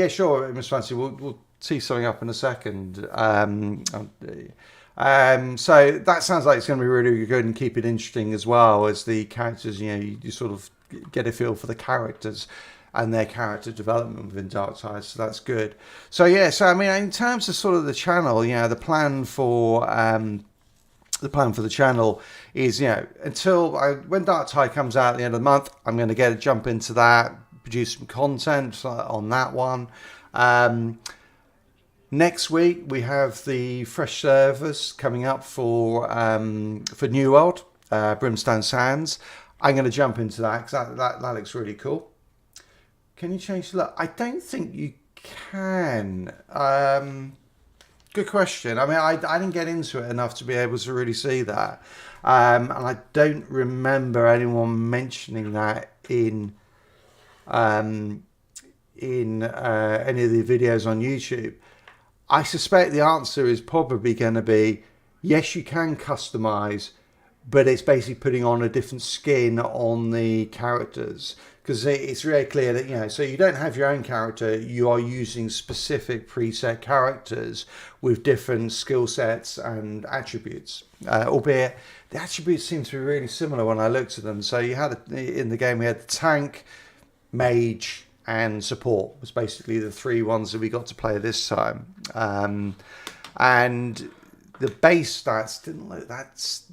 Sure, Miss Fancy, we'll tee something up in a second. So that sounds like it's going to be really good and keep it interesting as well as the characters. You sort of get a feel for the characters and their character development within Darktide, so that's good. So yeah, so I mean, in terms of sort of the channel, you know, the plan for the channel is, you know, when Darktide comes out at the end of the month, I'm going to jump into that, produce some content on that one. Next week we have the fresh servers coming up for New World, Brimstone Sands. I'm going to jump into that because that looks really cool. Can you change the look? I don't think you can. Good question. I mean, I didn't get into it enough to be able to really see that. And I don't remember anyone mentioning that in any of the videos on YouTube. I suspect the answer is probably going to be, yes, you can customize, but it's basically putting on a different skin on the characters, because it's very clear that, you know, so you don't have your own character, you are using specific preset characters with different skill sets and attributes, albeit the attributes seem to be really similar when I looked at them. So you had in the game, we had the tank, mage and support was basically the three ones that we got to play this time, and the base stats didn't look that's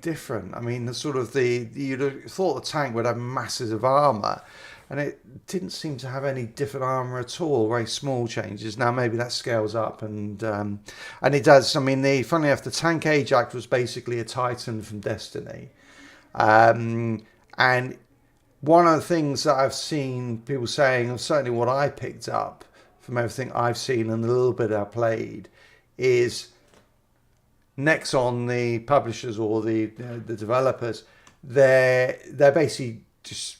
different. I mean, you'd have thought the tank would have massive armor, and it didn't seem to have any different armor at all. Very small changes. Now maybe that scales up, and it does. I mean, funnily enough, the tank Ajax was basically a Titan from Destiny, and one of the things that I've seen people saying, and certainly what I picked up from everything I've seen and the little bit I played, is Nexon, the publishers or the developers, they're basically just,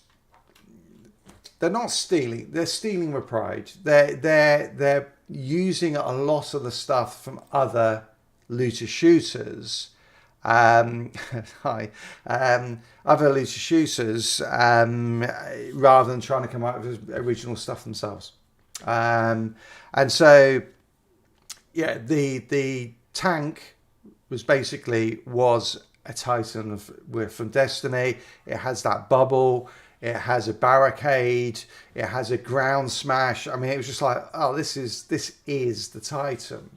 they're not stealing. They're stealing with pride. They're using a lot of the stuff from other looter shooters. Other looter shooters, rather than trying to come up with original stuff themselves. And so, yeah, the tank was a Titan from Destiny. It has that bubble. It has a barricade. It has a ground smash. I mean, it was just like, oh, this is the Titan.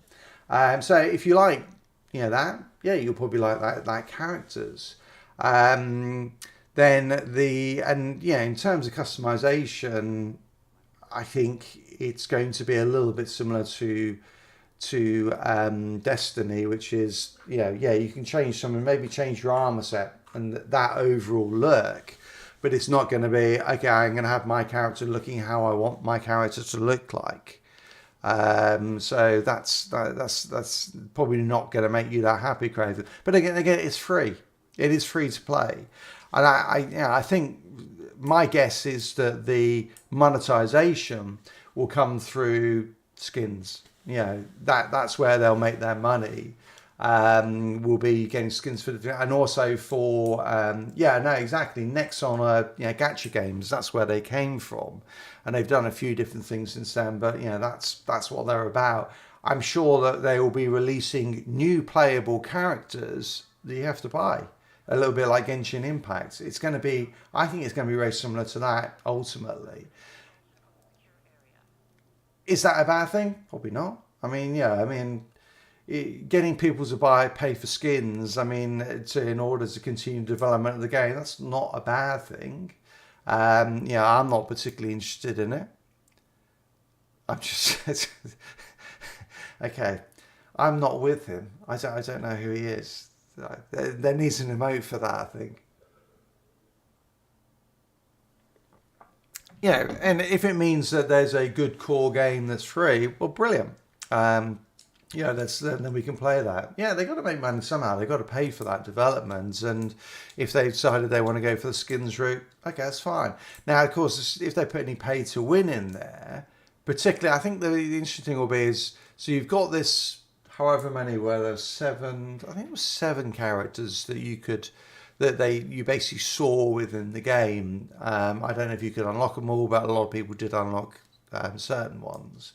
So if you like, you know, that, yeah, you'll probably like that characters. In terms of customization, I think it's going to be a little bit similar to Destiny, which is, you can change something, maybe change your armor set and that overall look, but it's not going to be, okay, I'm going to have my character looking how I want my character to look like. So that's probably not going to make you that happy, Craven. But again, it's free. It is free to play, and I think my guess is that the monetization will come through skins. You know, that's where they'll make their money. Will be getting skins for and also for exactly. Nexon gacha games. That's where they came from, and they've done a few different things since then. But that's what they're about. I'm sure that they will be releasing new playable characters that you have to buy, a little bit like Genshin Impact. It's going to be. I think it's going to be very similar to that ultimately. Is that a bad thing? Probably not. I mean, getting people to pay for skins, in order to continue development of the game, that's not a bad thing. I'm not particularly interested in it. I'm just okay. I'm not with him. I don't know who he is. There needs an emote for that, I think. And if it means that there's a good core game that's free, well, brilliant. Then we can play that. Yeah, they got to make money somehow. They got to pay for that development, and if they decided they want to go for the skins route, okay, that's fine. Now, of course, if they put any pay to win in there, particularly, I think the interesting thing will be is, so you've got this, however many, where there's 7, I think it was 7 characters that you basically saw within the game. I don't know if you could unlock them all, but a lot of people did unlock certain ones.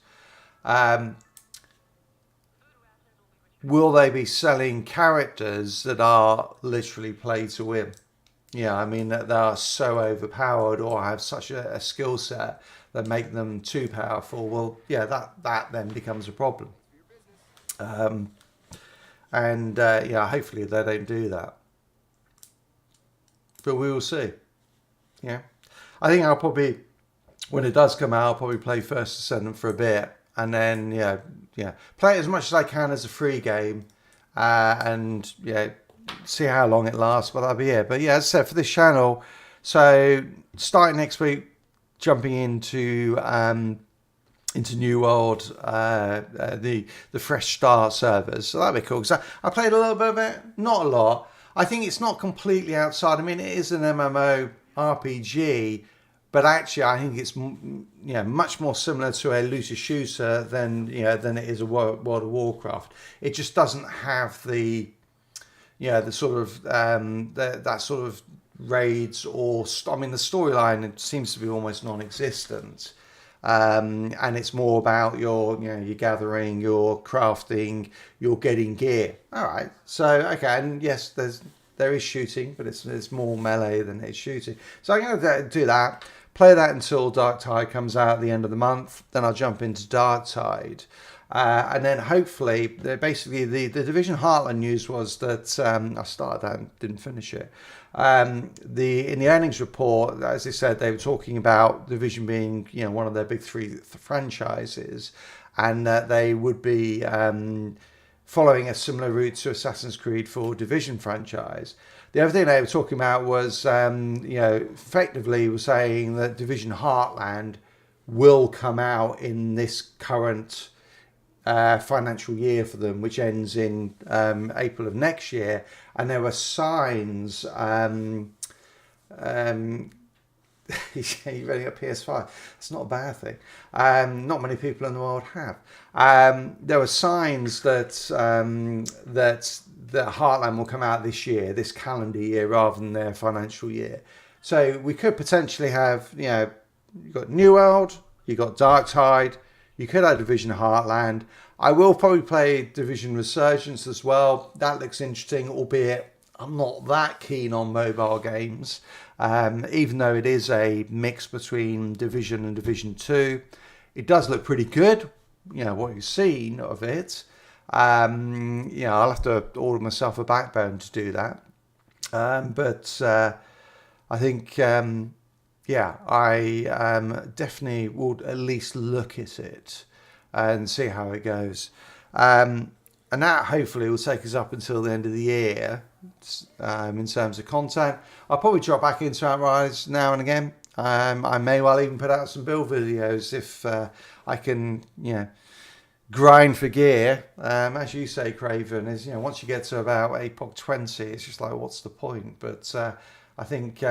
Will they be selling characters that are literally play to win? Yeah, I mean that they are so overpowered or have such a skill set that make them too powerful. Well, yeah, that then becomes a problem. And yeah, hopefully they don't do that. But we will see. Yeah, I think I'll probably, when it does come out, I'll probably play First Descendant for a bit, and then yeah, play it as much as I can as a free game, and yeah, see how long it lasts. But that'll be it. But yeah, as I said, for this channel, so starting next week, jumping into New World, the Fresh Start servers. So that'd be cool. Because I played a little bit of it, not a lot. I think it's not completely outside. I mean, it is an MMO RPG, but actually, I think it's much more similar to a looter shooter than than it is a World of Warcraft. It just doesn't have the the sort of that sort of raids or I mean the storyline seems to be almost non-existent. And it's more about your your gathering, your crafting, your getting gear. All right, so okay, and yes, there is shooting, but it's more melee than it's shooting. So I'm going to do that, play that until Dark Tide comes out at the end of the month. Then I'll jump into Dark Tide. And then hopefully, basically the Division Heartland news was that I started that and didn't finish it. In the earnings report, as they said, they were talking about Division being one of their big three franchises, and that they would be following a similar route to Assassin's Creed for Division franchise. The other thing they were talking about was effectively was saying that Division Heartland will come out in this current financial year for them, which ends in April of next year. And there were signs. You're running a PS5. It's not a bad thing. Not many people in the world have. There were signs that that Heartland will come out this year, this calendar year, rather than their financial year. So we could potentially have, you've got New World, you've got Dark Tide, you could have Division Heartland. I will probably play Division Resurgence as well. That looks interesting, albeit I'm not that keen on mobile games, even though it is a mix between Division and Division 2. It does look pretty good, what you've seen of it. I'll have to order myself a backbone to do that. But I think, I definitely would at least look at it and see how it goes. And that hopefully will take us up until the end of the year in terms of content. I'll probably drop back into Outriders now and again. I may well even put out some build videos if I can, grind for gear. As you say, Craven, is once you get to about APOC 20, it's just like, what's the point? But I think,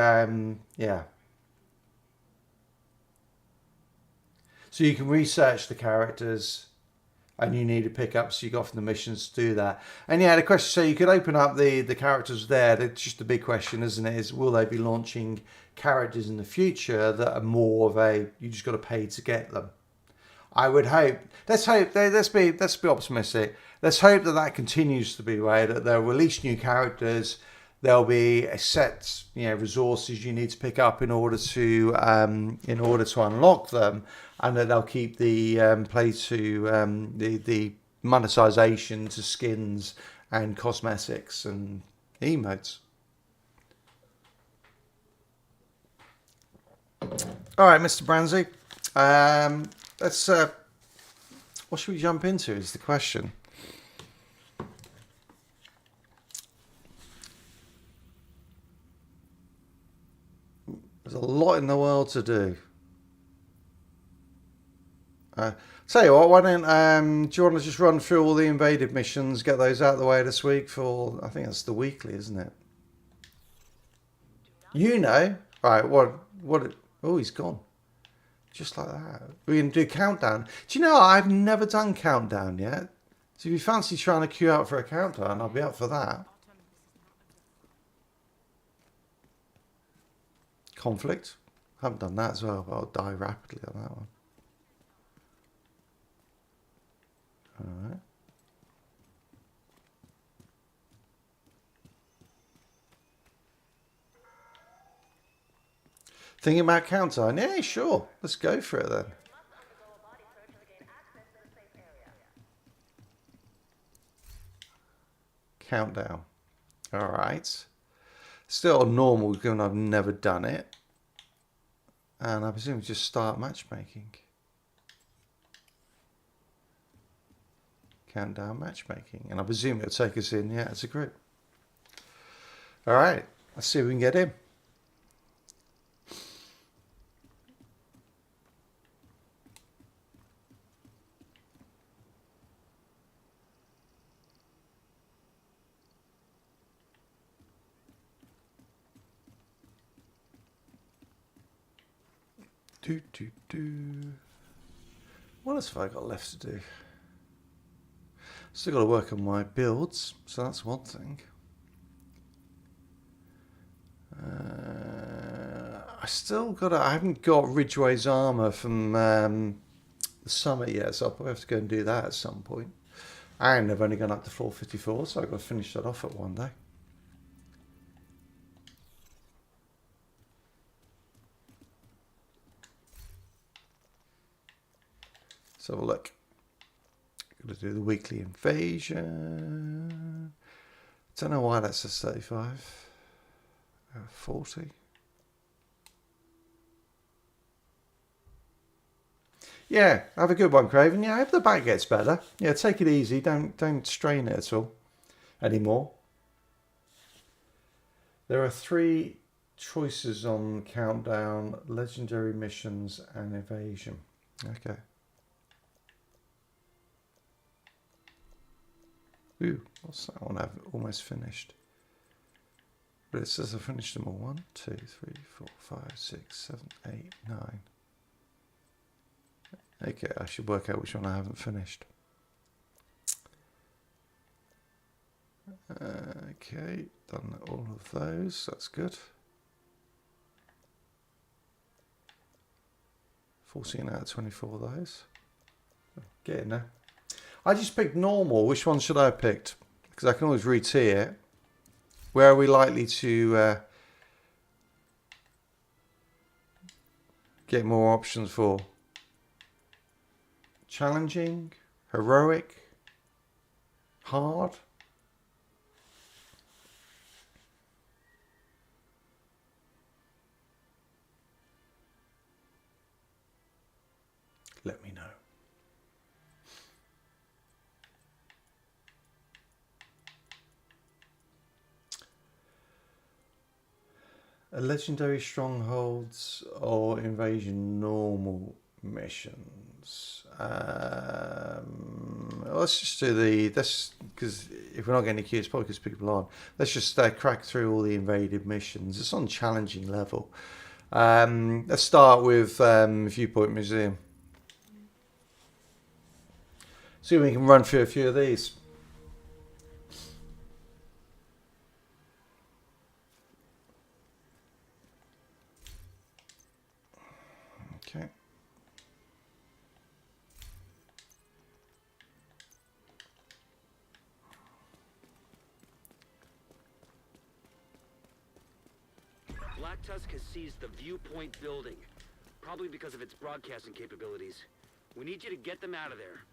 So you can research the characters, and you need to pick up, so you go off the missions to do that. And the question, so you could open up the characters there. It's just a big question, isn't it? Is will they be launching characters in the future that are more of a you just got to pay to get them? I would hope. Let's hope. Let's be optimistic. Let's hope that continues to be the way, that they'll release new characters. There'll be a set resources you need to pick up in order to unlock them, and that they'll keep the play to the monetization to skins and cosmetics and emotes. All right, Mr. Branzy. Let's. What should we jump into? Is the question. There's a lot in the world to do. Tell you what, why don't do you want to just run through all the invaded missions, get those out of the way this week for, I think that's the weekly, isn't it? Right, what, oh, he's gone. Just like that. We can do countdown. Do you know, I've never done countdown yet. So if you fancy trying to queue out for a countdown, I'll be up for that. Conflict. Haven't done that as well, but I'll die rapidly on that one. Alright. Thinking about countdown? Yeah, sure. Let's go for it then. Countdown. All right. Still normal, given I've never done it. And I presume just start matchmaking. Countdown matchmaking. And I presume it'll take us in, yeah, as a group. All right. Let's see if we can get in. What else have I got left to do? Still got to work on my builds, so that's one thing. I haven't got Ridgeway's armor from the summit yet, so I'll probably have to go and do that at some point. And I've only gone up to 454, so I've got to finish that off at one day. Let's have a look. Got to do the weekly invasion. Don't know why that's a 35. 40. Yeah, have a good one, Craven. Yeah, I hope the back gets better. Yeah, take it easy. Don't strain it at all anymore. There are 3 choices on countdown: legendary missions and evasion. Okay. Ooh, what's that one? I've almost finished. But it says I finished them all. 1, 2, 3, 4, 5, 6, 7, 8, 9. Okay, I should work out which one I haven't finished. Okay, done all of those. That's good. 14 out of 24 of those. Getting there. I just picked normal. Which one should I have picked? Because I can always re-tee it. Where are we likely to get more options for? Challenging, heroic, hard. Let me know. A legendary strongholds or invasion normal missions. Let's just do this, because if we're not getting any queues, probably because people aren't. Let's just crack through all the invaded missions. It's on challenging level. Let's start with Viewpoint Museum. See if we can run through a few of these. Okay. Black Tusk has seized the Viewpoint building, probably because of its broadcasting capabilities. We need you to get them out of there.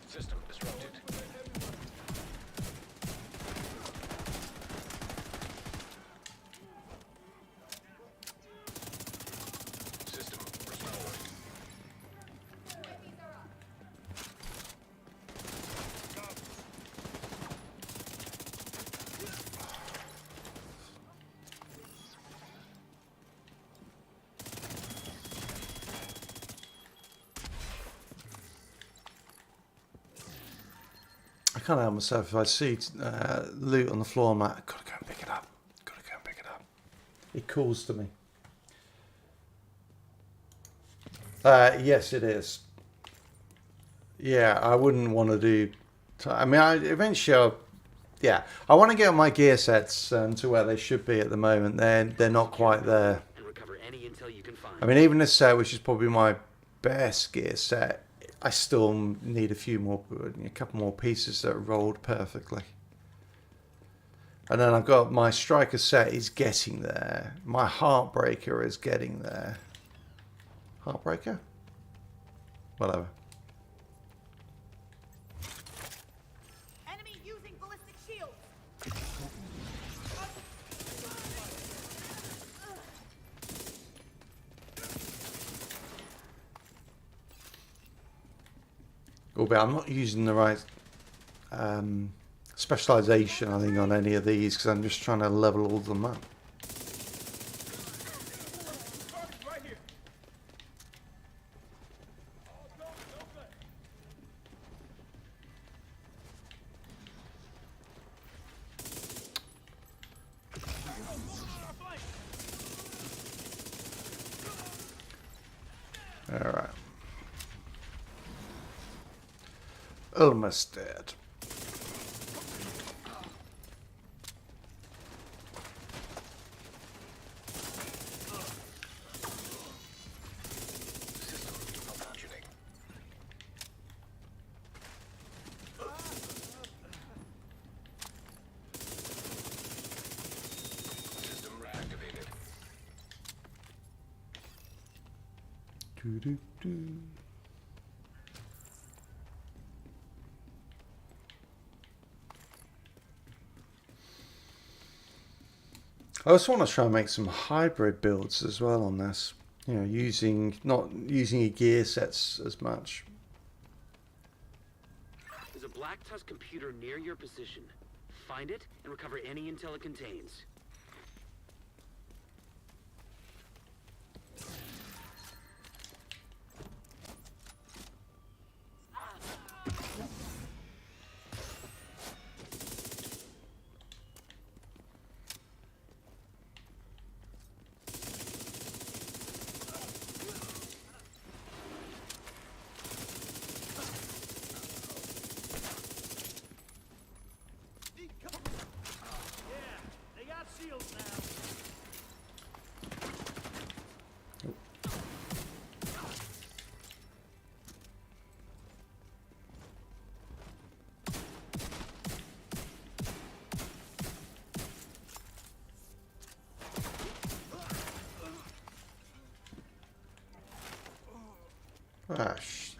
System disrupted. System restored. I can't help myself if I see loot on the floor. I'm like, gotta go and pick it up. Gotta go and pick it up. It calls to me. Yes, it is. Yeah, I wouldn't want to do. I mean, eventually, yeah, I want to get my gear sets to where they should be at the moment. They're not quite there. And recover any intel you can find. I mean, even this set, which is probably my best gear set, I still need a couple more pieces that are rolled perfectly. And then I've got my striker set is getting there. My heartbreaker is getting there. Heartbreaker? Whatever. Enemy using ballistic shields. Albeit I'm not using the right specialization, I think, on any of these because I'm just trying to level all of them up. Right here. All right. Almost dead. Malfunctioning. System reactivated. Doo-doo-doo. I also want to try and make some hybrid builds as well on this. You know, not using your gear sets as much. There's a Black Tusk computer near your position. Find it and recover any intel it contains. They got shields now.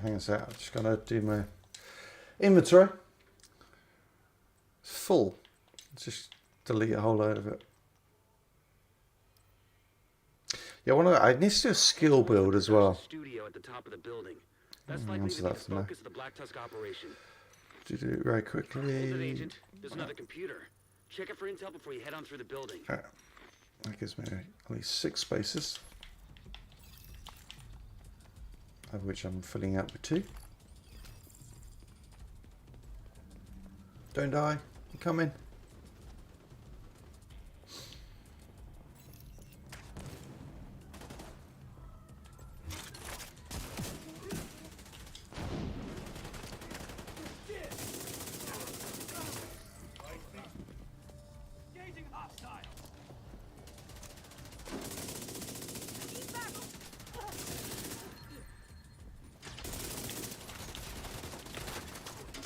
Hang on a sec. I'm just gonna do my inventory. It's full. Let's just delete a whole load of it. Yeah, I need to do a skill build as well. Studio at the top of the building. That's likely answer to be that the for now. focus of the Black Tusk operation. Do it very Hold it, quickly. Agent. There's another computer. Check it for intel before you head on through the building. Alright. That gives me at least 6 spaces, of which I'm filling up with 2. Don't die. I'm coming. Engaging hostile.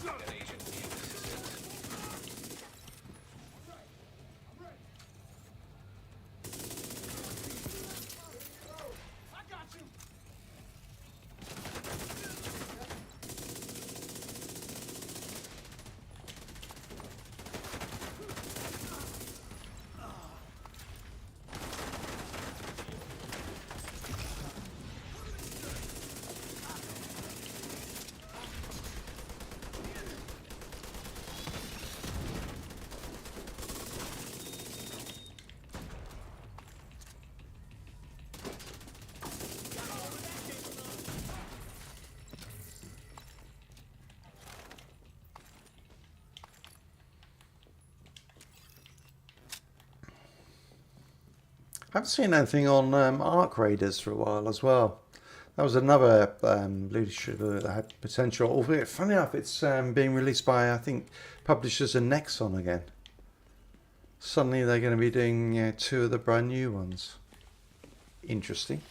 An agent needs assistance. haven't seen anything on Arc Raiders for a while as well. That was another looter shooter that had potential. Albeit, funny enough, it's being released by, I think, publishers and Nexon again. Suddenly they're going to be doing 2 of the brand new ones. Interesting.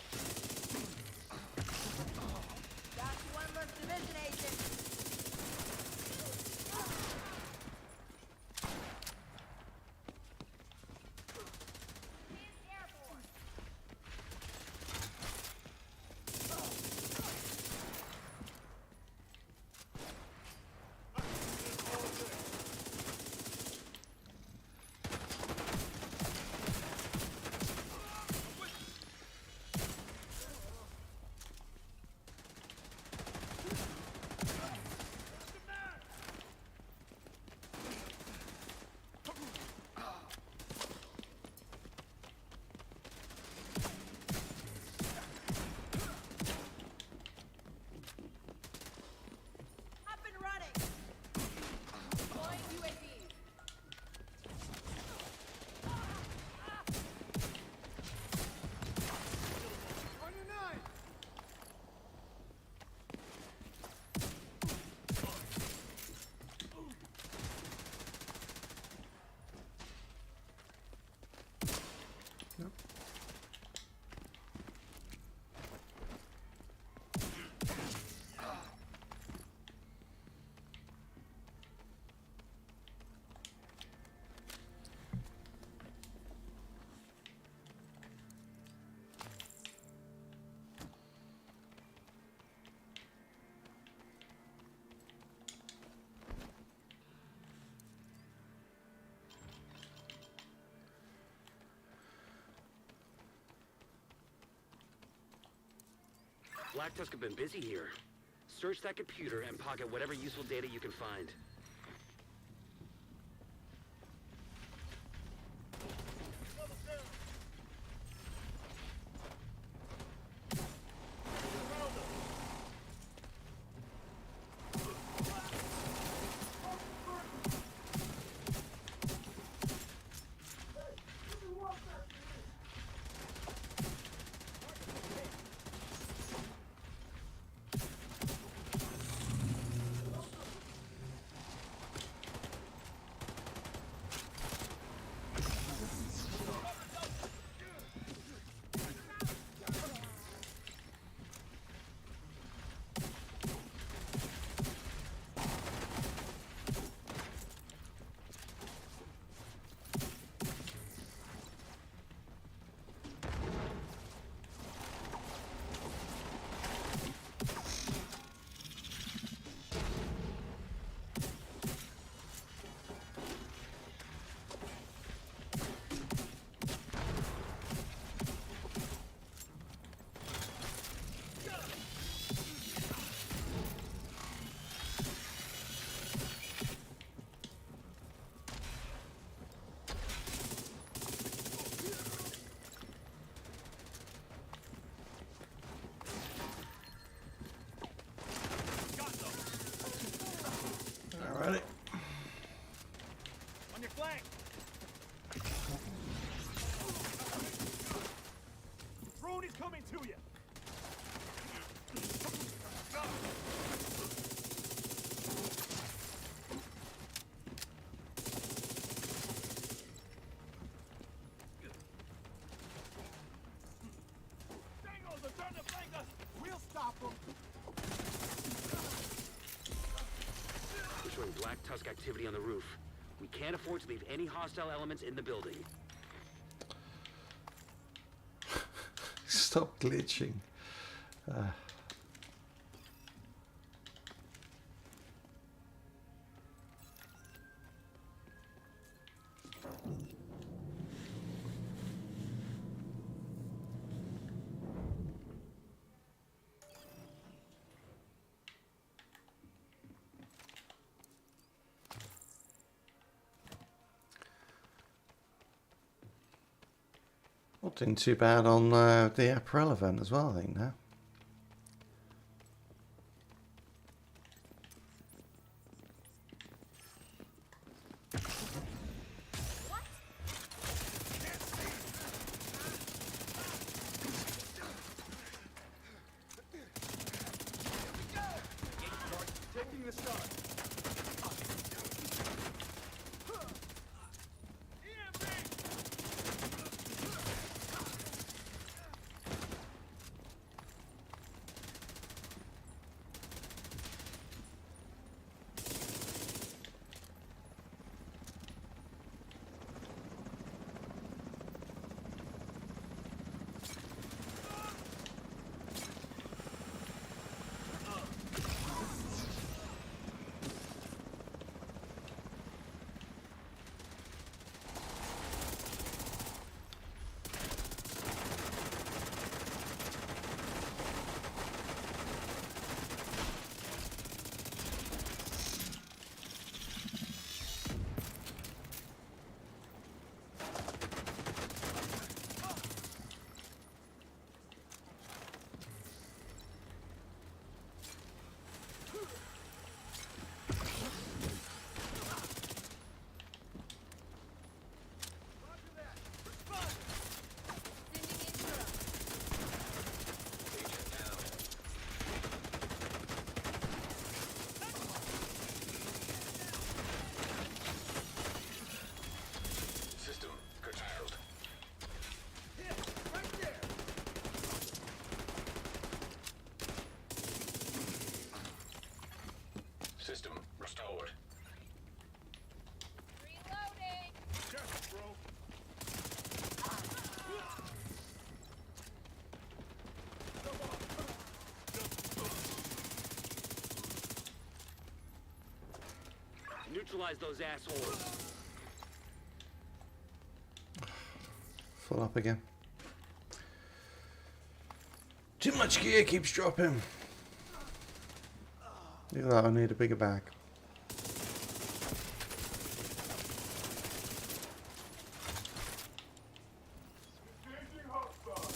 Black Tusk have been busy here. Search that computer and pocket whatever useful data you can find. Alrighty. On your flank. Drone is coming to you. Dangles, they're trying to flank us. We'll stop them. We're showing Black Tusk activity on the roof. We can't afford to leave any hostile elements in the building. Stop glitching. Not doing too bad on the apparel event as well, I think, now. Neutralize those assholes. Full up again. Too much gear keeps dropping. Look at that, I need a bigger bag. Engaging hostile.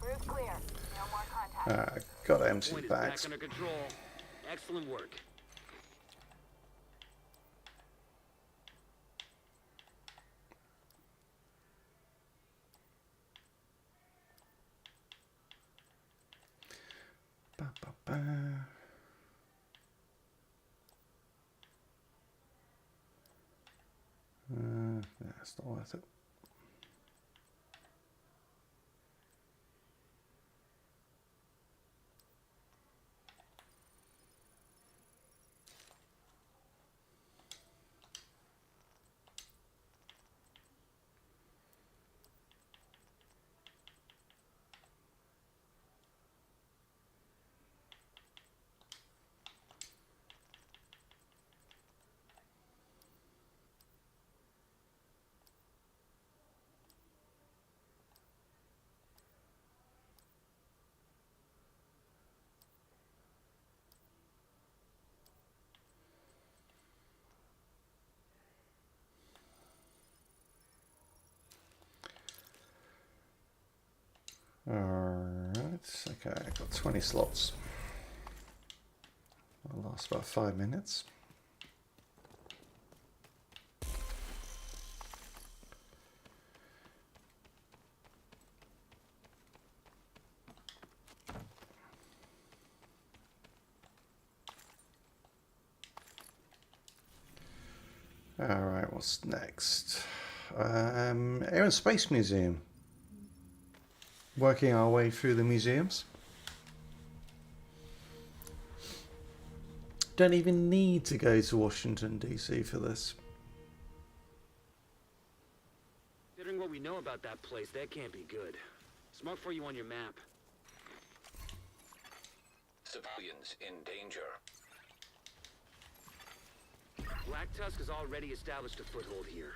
Route clear. No more contact. Got empty Point is bags. back under control. Excellent work. Ba, ba, ba. That's not worth it. Alright, okay, I've got 20 slots. That'll last about 5 minutes. Alright, what's next? Air and Space Museum. Working our way through the museums. Don't even need to go to Washington DC for this. Considering what we know about that place, that can't be good. Smart for you on your map. Civilians in danger. Black Tusk has already established a foothold here.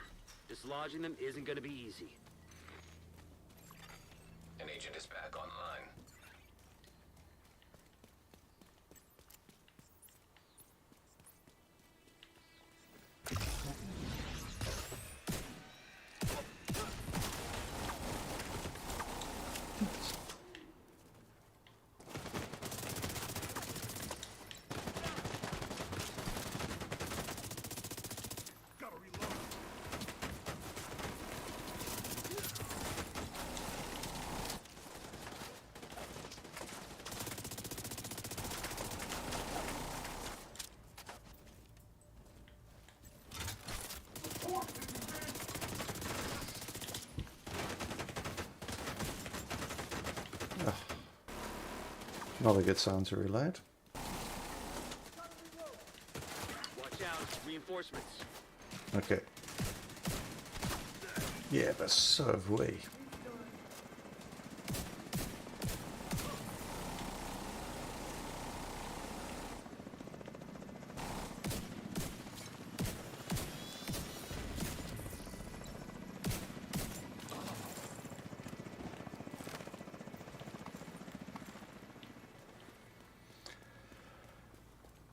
Dislodging them isn't going to be easy. An agent is back online. Gotta reload. Not a good sign to reload. Watch out, reinforcements. Okay. Yeah, but so have we.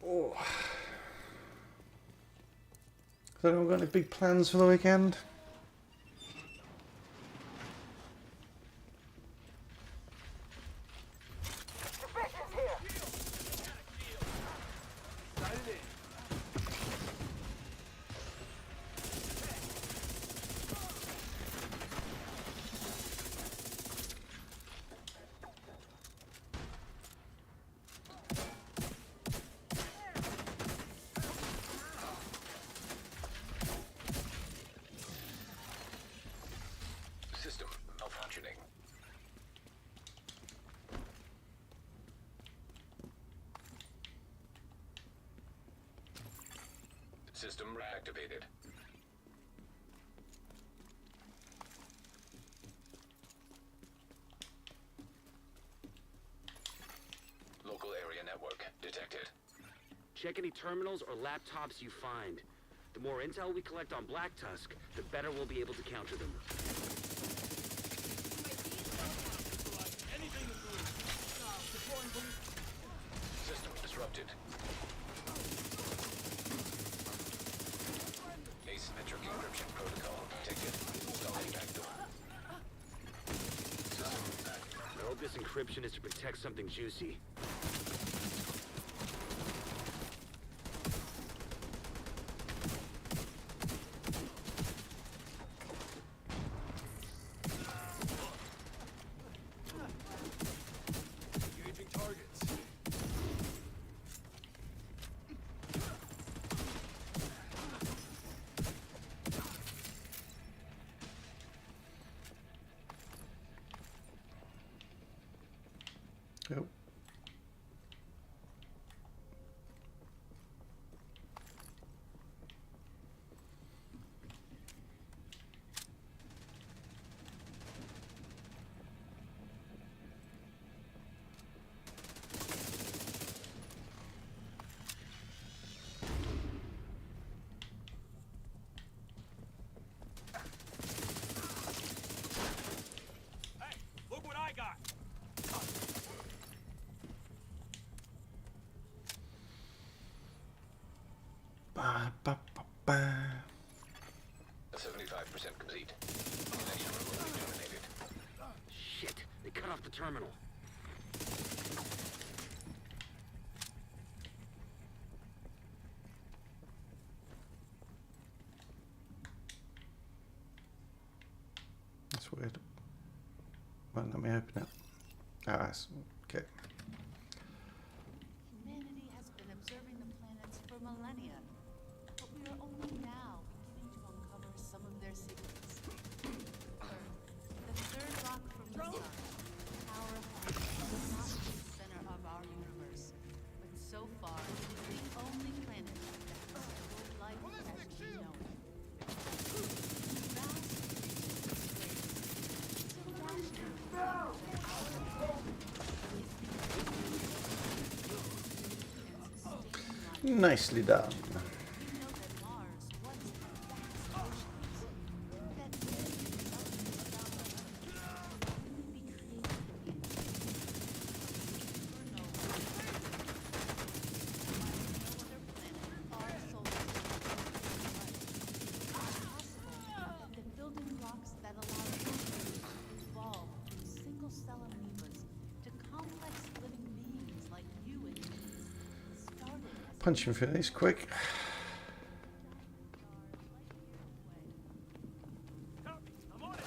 Oh. Has anyone got any big plans for the weekend? Suspicious here. System reactivated. Local area network detected. Check any terminals or laptops you find. The more intel we collect on Black Tusk, the better we'll be able to counter them. Anything is good. Deploying police. System disrupted. Asymmetric encryption protocol detected. Installing backdoor. System active. I hope this encryption is to protect something juicy. Engaging targets. Yep. Hey, look what I got. Ba, ba, ba, ba. 75% complete. Connection remotely terminated. Shit, they cut off the terminal. That's weird. Won't let me open it. Ah, that's okay. Humanity has been observing the planets for millennia, but we are only now beginning to uncover some of their secrets. Earth, the third rock from the sun, the tower of Pisa, is not the center of our universe, but so far it is the only planet that has stored life as we know it. Vast space, so vast Nicely done. we know that Mars once had vast oceans, that many intelligent stars could only be created in the no other planet, our solar system, is possible that the building blocks that allow humans to evolve from single-cell amoebas to complex living beings like you and me started as Punching through these quick. Copy. I'm on it.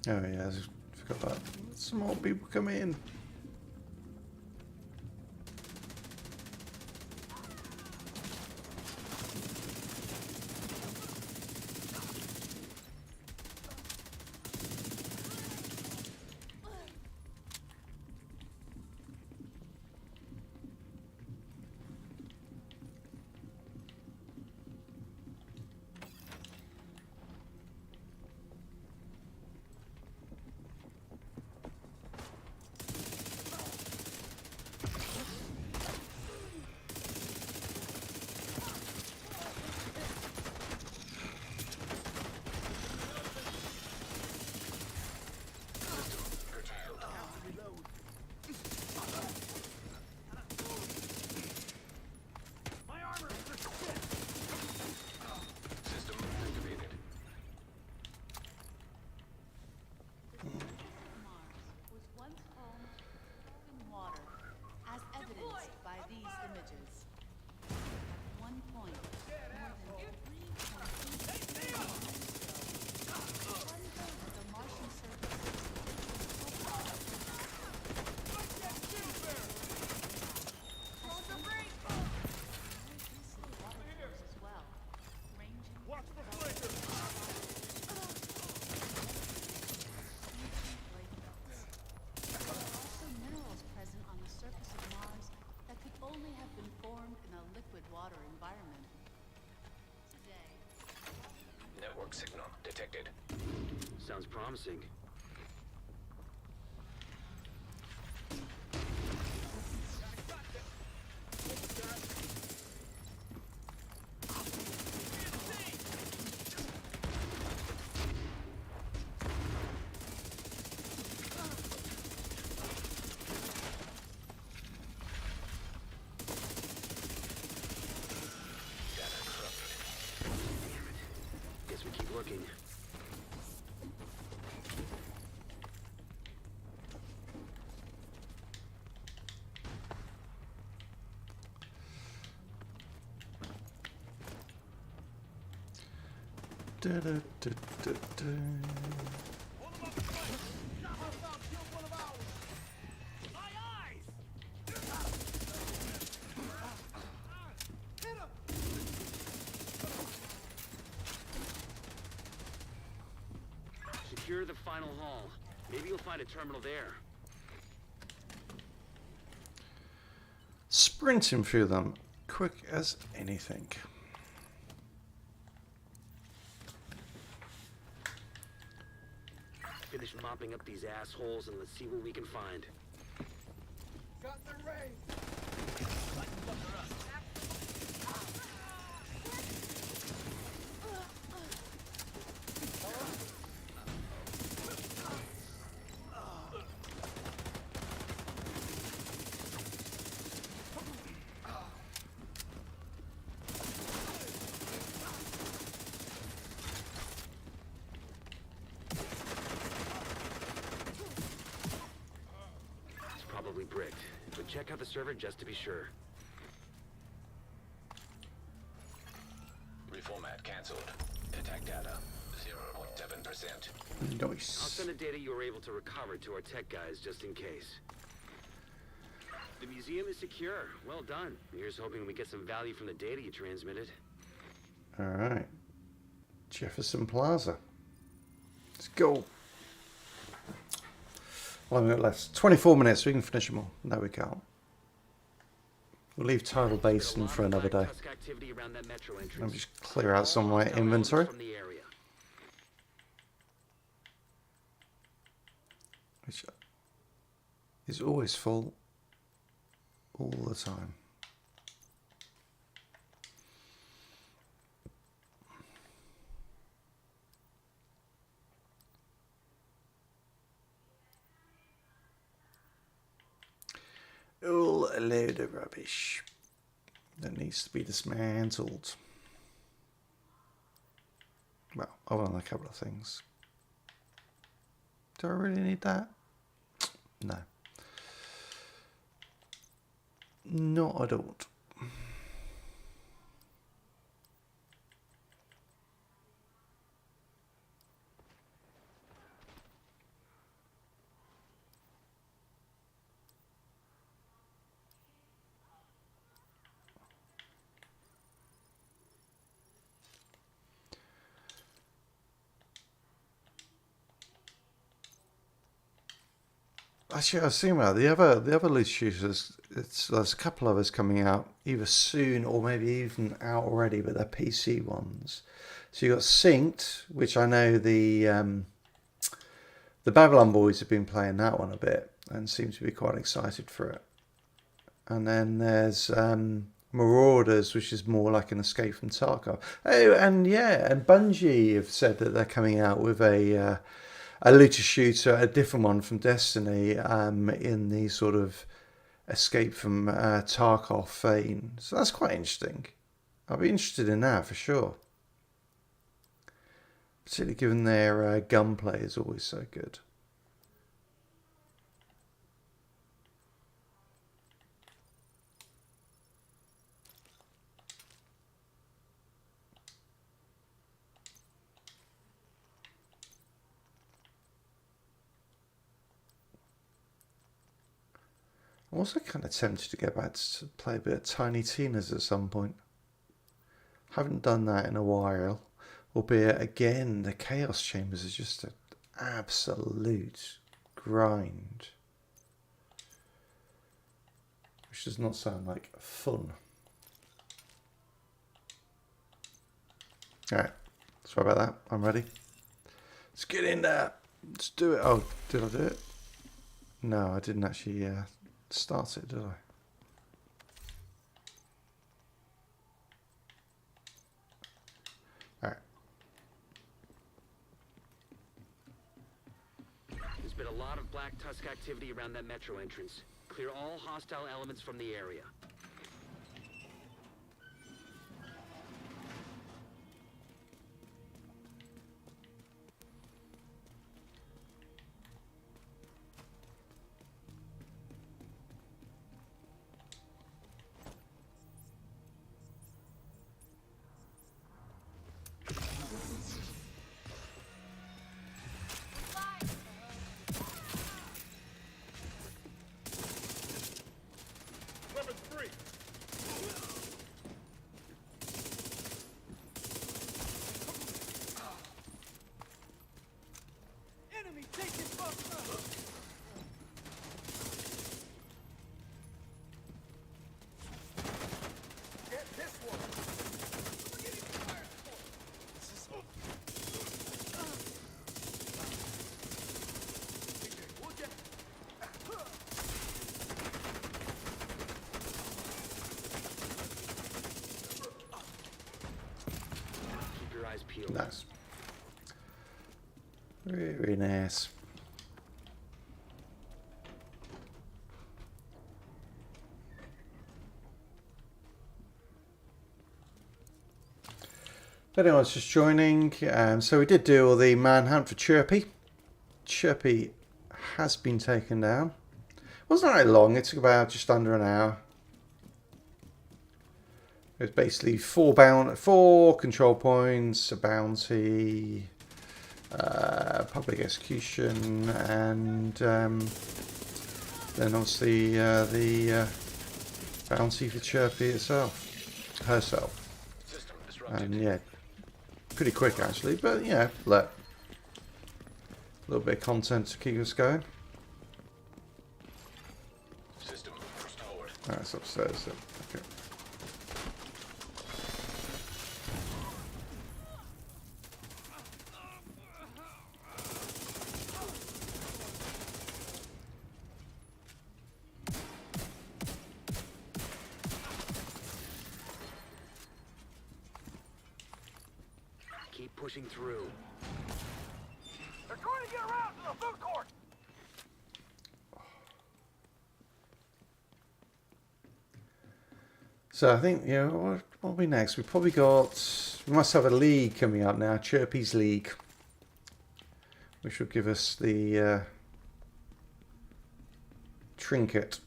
Oh yeah, I just forgot that. Some more people come in. smoke signal detected. Sounds promising. Guess we keep looking. Da, da, da, da, da. Hold them up in place. Hostile killed one of ours. My eyes! Hit him! Secure the final hall. Maybe you'll find a terminal there. Sprinting through them, quick as anything. Finish mopping up these assholes and let's see what we can find. Got their range. It's probably bricked, but check out the server just to be sure. Reformat cancelled. Attack data 0.7%. I'll Nice. send the data you were able to recover to our tech guys just in case. The museum is secure. Well done. Here's hoping we get some value from the data you transmitted. All right. Jefferson Plaza. Let's go. Well, I've got left 24 minutes. We can finish them all. No, we can't. We'll leave Tidal Basin for another day. Tusk activity around that metro Let me entrance. just clear out some of my Hostile inventory. elements from the area. Which is always full all the time. All a load of rubbish that needs to be dismantled. Well, other than a couple of things. Do I really need that? No. No, I don't. Actually, I've seen that the other loot shooters. There's a couple of us coming out either soon or maybe even out already, but they're PC ones. So you got Synced, which I know the Babylon boys have been playing that one a bit and seem to be quite excited for it. And then there's Marauders, which is more like an Escape from Tarkov. Oh, and yeah, and Bungie have said that they're coming out with a looter shooter, a different one from Destiny, in the sort of Escape from Tarkov vein. So that's quite interesting. I'll be interested in that for sure. Particularly given their gunplay is always so good. I'm also kind of tempted to go back to play a bit of Tiny Tina's at some point. Haven't done that in a while. Albeit, again, the Chaos Chambers is just an absolute grind. Which does not sound like fun. Alright, Sorry about that. I'm ready. Let's get in there. Let's do it. Oh, did I do it? No, I didn't actually start it, did I? All right. There's been a lot of Black Tusk activity around that metro entrance. Clear all hostile elements from the area. Weapon 3. Enemy taking fire. Get this one. We're getting fired. This is we'll get Keep your eyes peeled. Nice. Very nice. If anyone's just joining, so we did do all the manhunt for Chirpy. Chirpy has been taken down. It wasn't very long, it took about just under an hour. It was basically four control points, a bounty, public execution, and then obviously the bounty for Chirpy herself. System disrupted. And yeah, pretty quick actually, but yeah, look, a little bit of content to keep us going. System restored. That's upstairs then. Okay. Keep pushing through. They're trying to get around to the food court. So I think, you know, what'll be next? We must have a league coming up now, Chirpy's League, which will give us the trinket.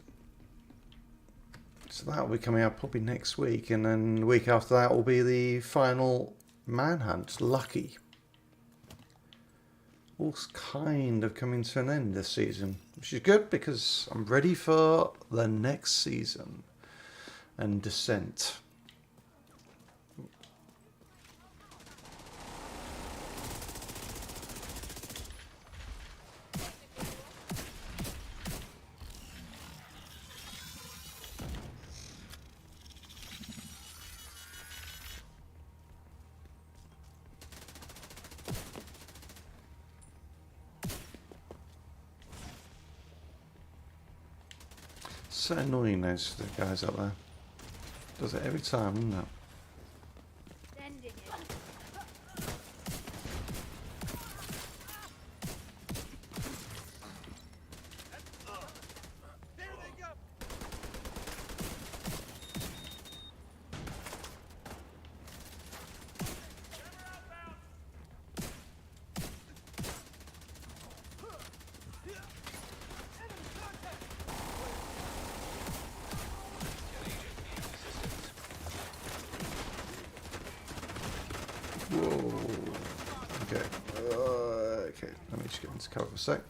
So that will be coming up probably next week, and then the week after that will be the final manhunt, Lucky. All's kind of coming to an end this season, which is good because I'm ready for the next season and Descent. So annoying, those the guys up there. Does it every time, doesn't it? Sending it. There they go. Whoa. Okay. Okay. Let me just get into cover for a sec.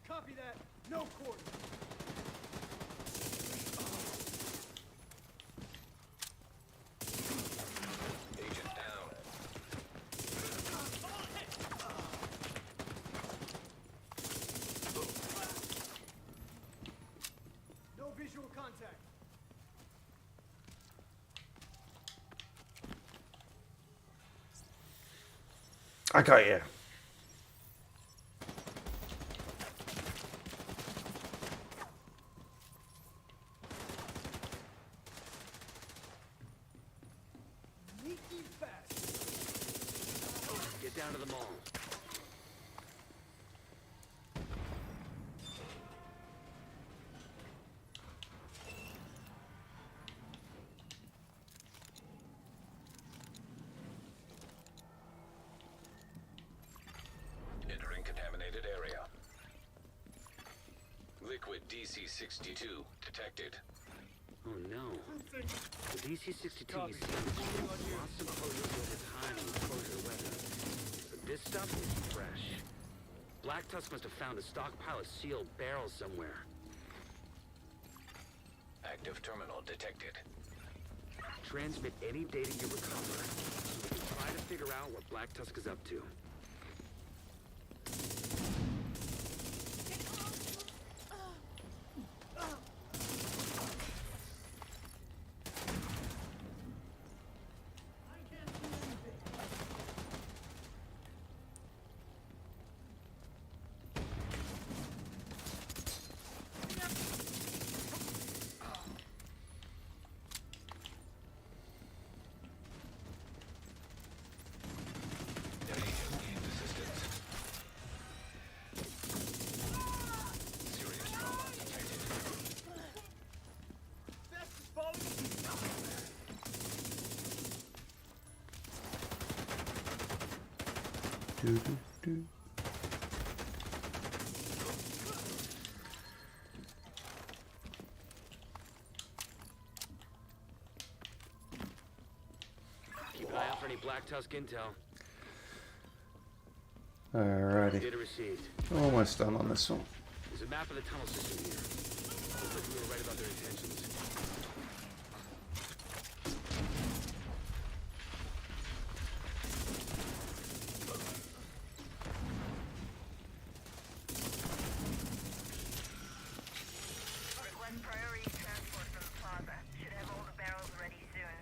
Copy that. No quarter. Agent down. No visual contact. I got you. Sneaky fast. Get down to the mall. Entering contaminated area. Liquid DC-62 detected. Oh no. The DC-62 you see lost some potions over time and exposure to weather. But this stuff is fresh. Black Tusk must have found a stockpile of sealed barrels somewhere. Active terminal detected. Transmit any data you recover, so we can try to figure out what Black Tusk is up to. Their agent needs assistance. Serious trauma detected. Fast is falling. Keep an eye out for any Black Tusk intel. Alrighty. Data received. Almost done on this one. There's a map of the tunnel system here. Looks like we were right about their intentions. Request priority transport from the plaza. Should have all the barrels ready soon.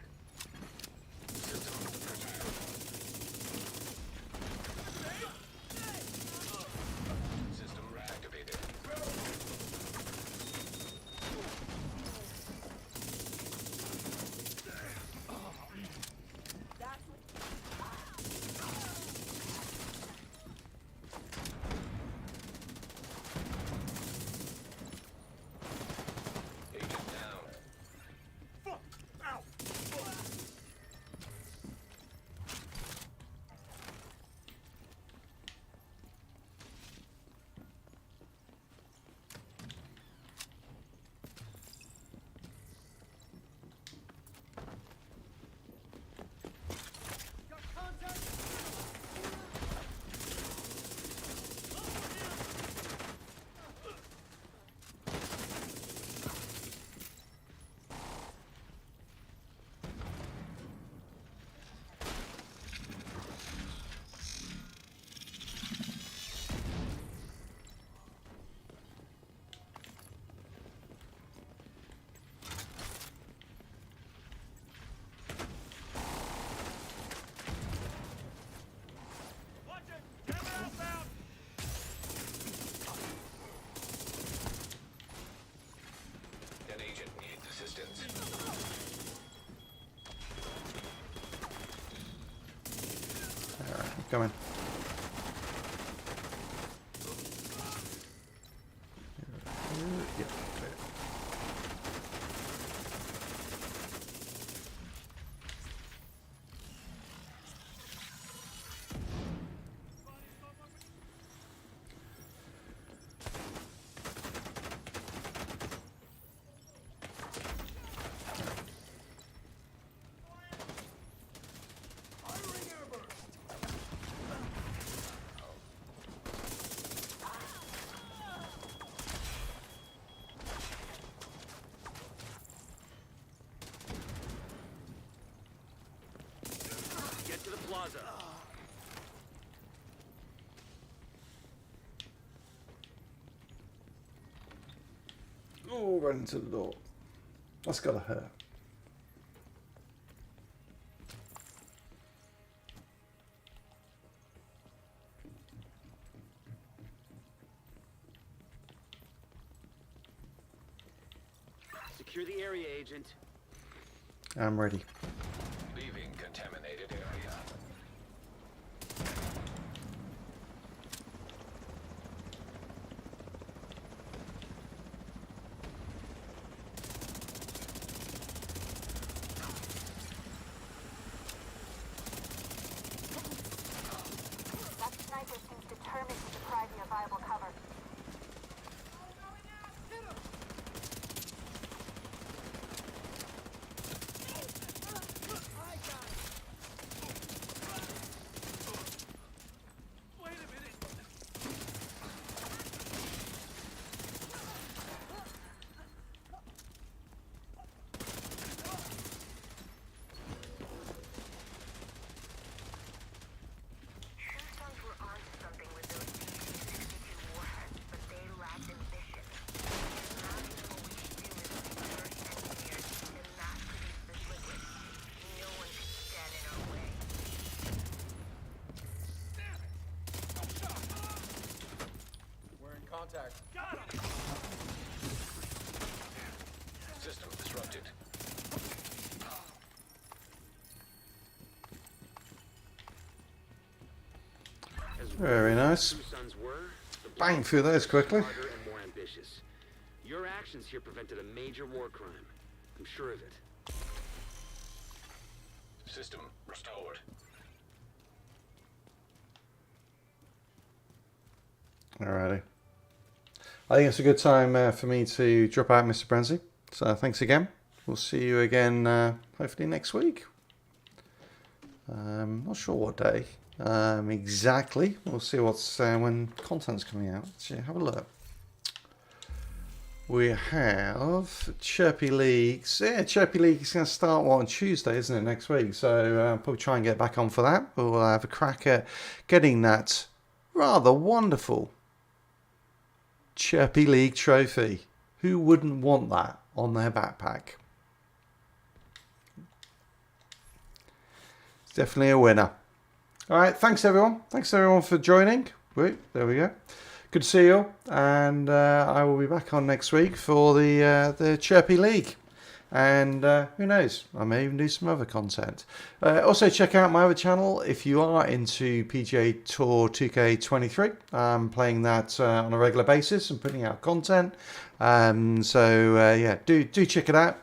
System reactivated. Agent down. Fuck. Ow. Got contact. Watch it. Camera outbound. An agent needs assistance. Alright, I'm coming. Yeah, okay. Firing airburst. plaza. Oh, right into the door. That's gotta hurt. Secure the area, Agent. I'm ready. Leaving contaminated area. That sniper seems determined to deprive you of viable cover. Wait a minute. Tombstones were onto something with those DC-62 warheads, but they lacked ambition. Now we know what we should do is reverse engineer and mass produce this liquid. No one can stand in our way. We're in contact. Got him! System disrupted. As Very nice. Two sons were, the Bang Black through those quickly. smarter and more ambitious. Your actions here prevented a major war crime. I'm sure of it. System restored. Alrighty. I think it's a good time for me to drop out, Mr. Brenzy. So thanks again. We'll see you again hopefully next week. Not sure what day exactly. We'll see what's when content's coming out. So have a look. We have Chirpy Leagues. Yeah, Chirpy League is going to start on Tuesday, isn't it, next week? So I'll probably try and get back on for that. We'll have a crack at getting that rather wonderful Chirpy League trophy. Who wouldn't want that on their backpack? It's definitely a winner. All right, thanks everyone. Thanks everyone for joining. Wait, there we go. Good to see you all, and I will be back on next week for the Chirpy League. And who knows, I may even do some other content. Also, check out my other channel if you are into PGA Tour 2K23. I'm playing that on a regular basis and putting out content. Yeah, do check it out.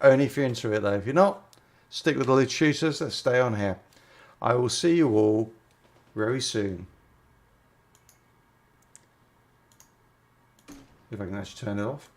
Only if you're into it, though. If you're not, stick with the loot shooters. Let's stay on here. I will see you all very soon. If I can actually turn it off.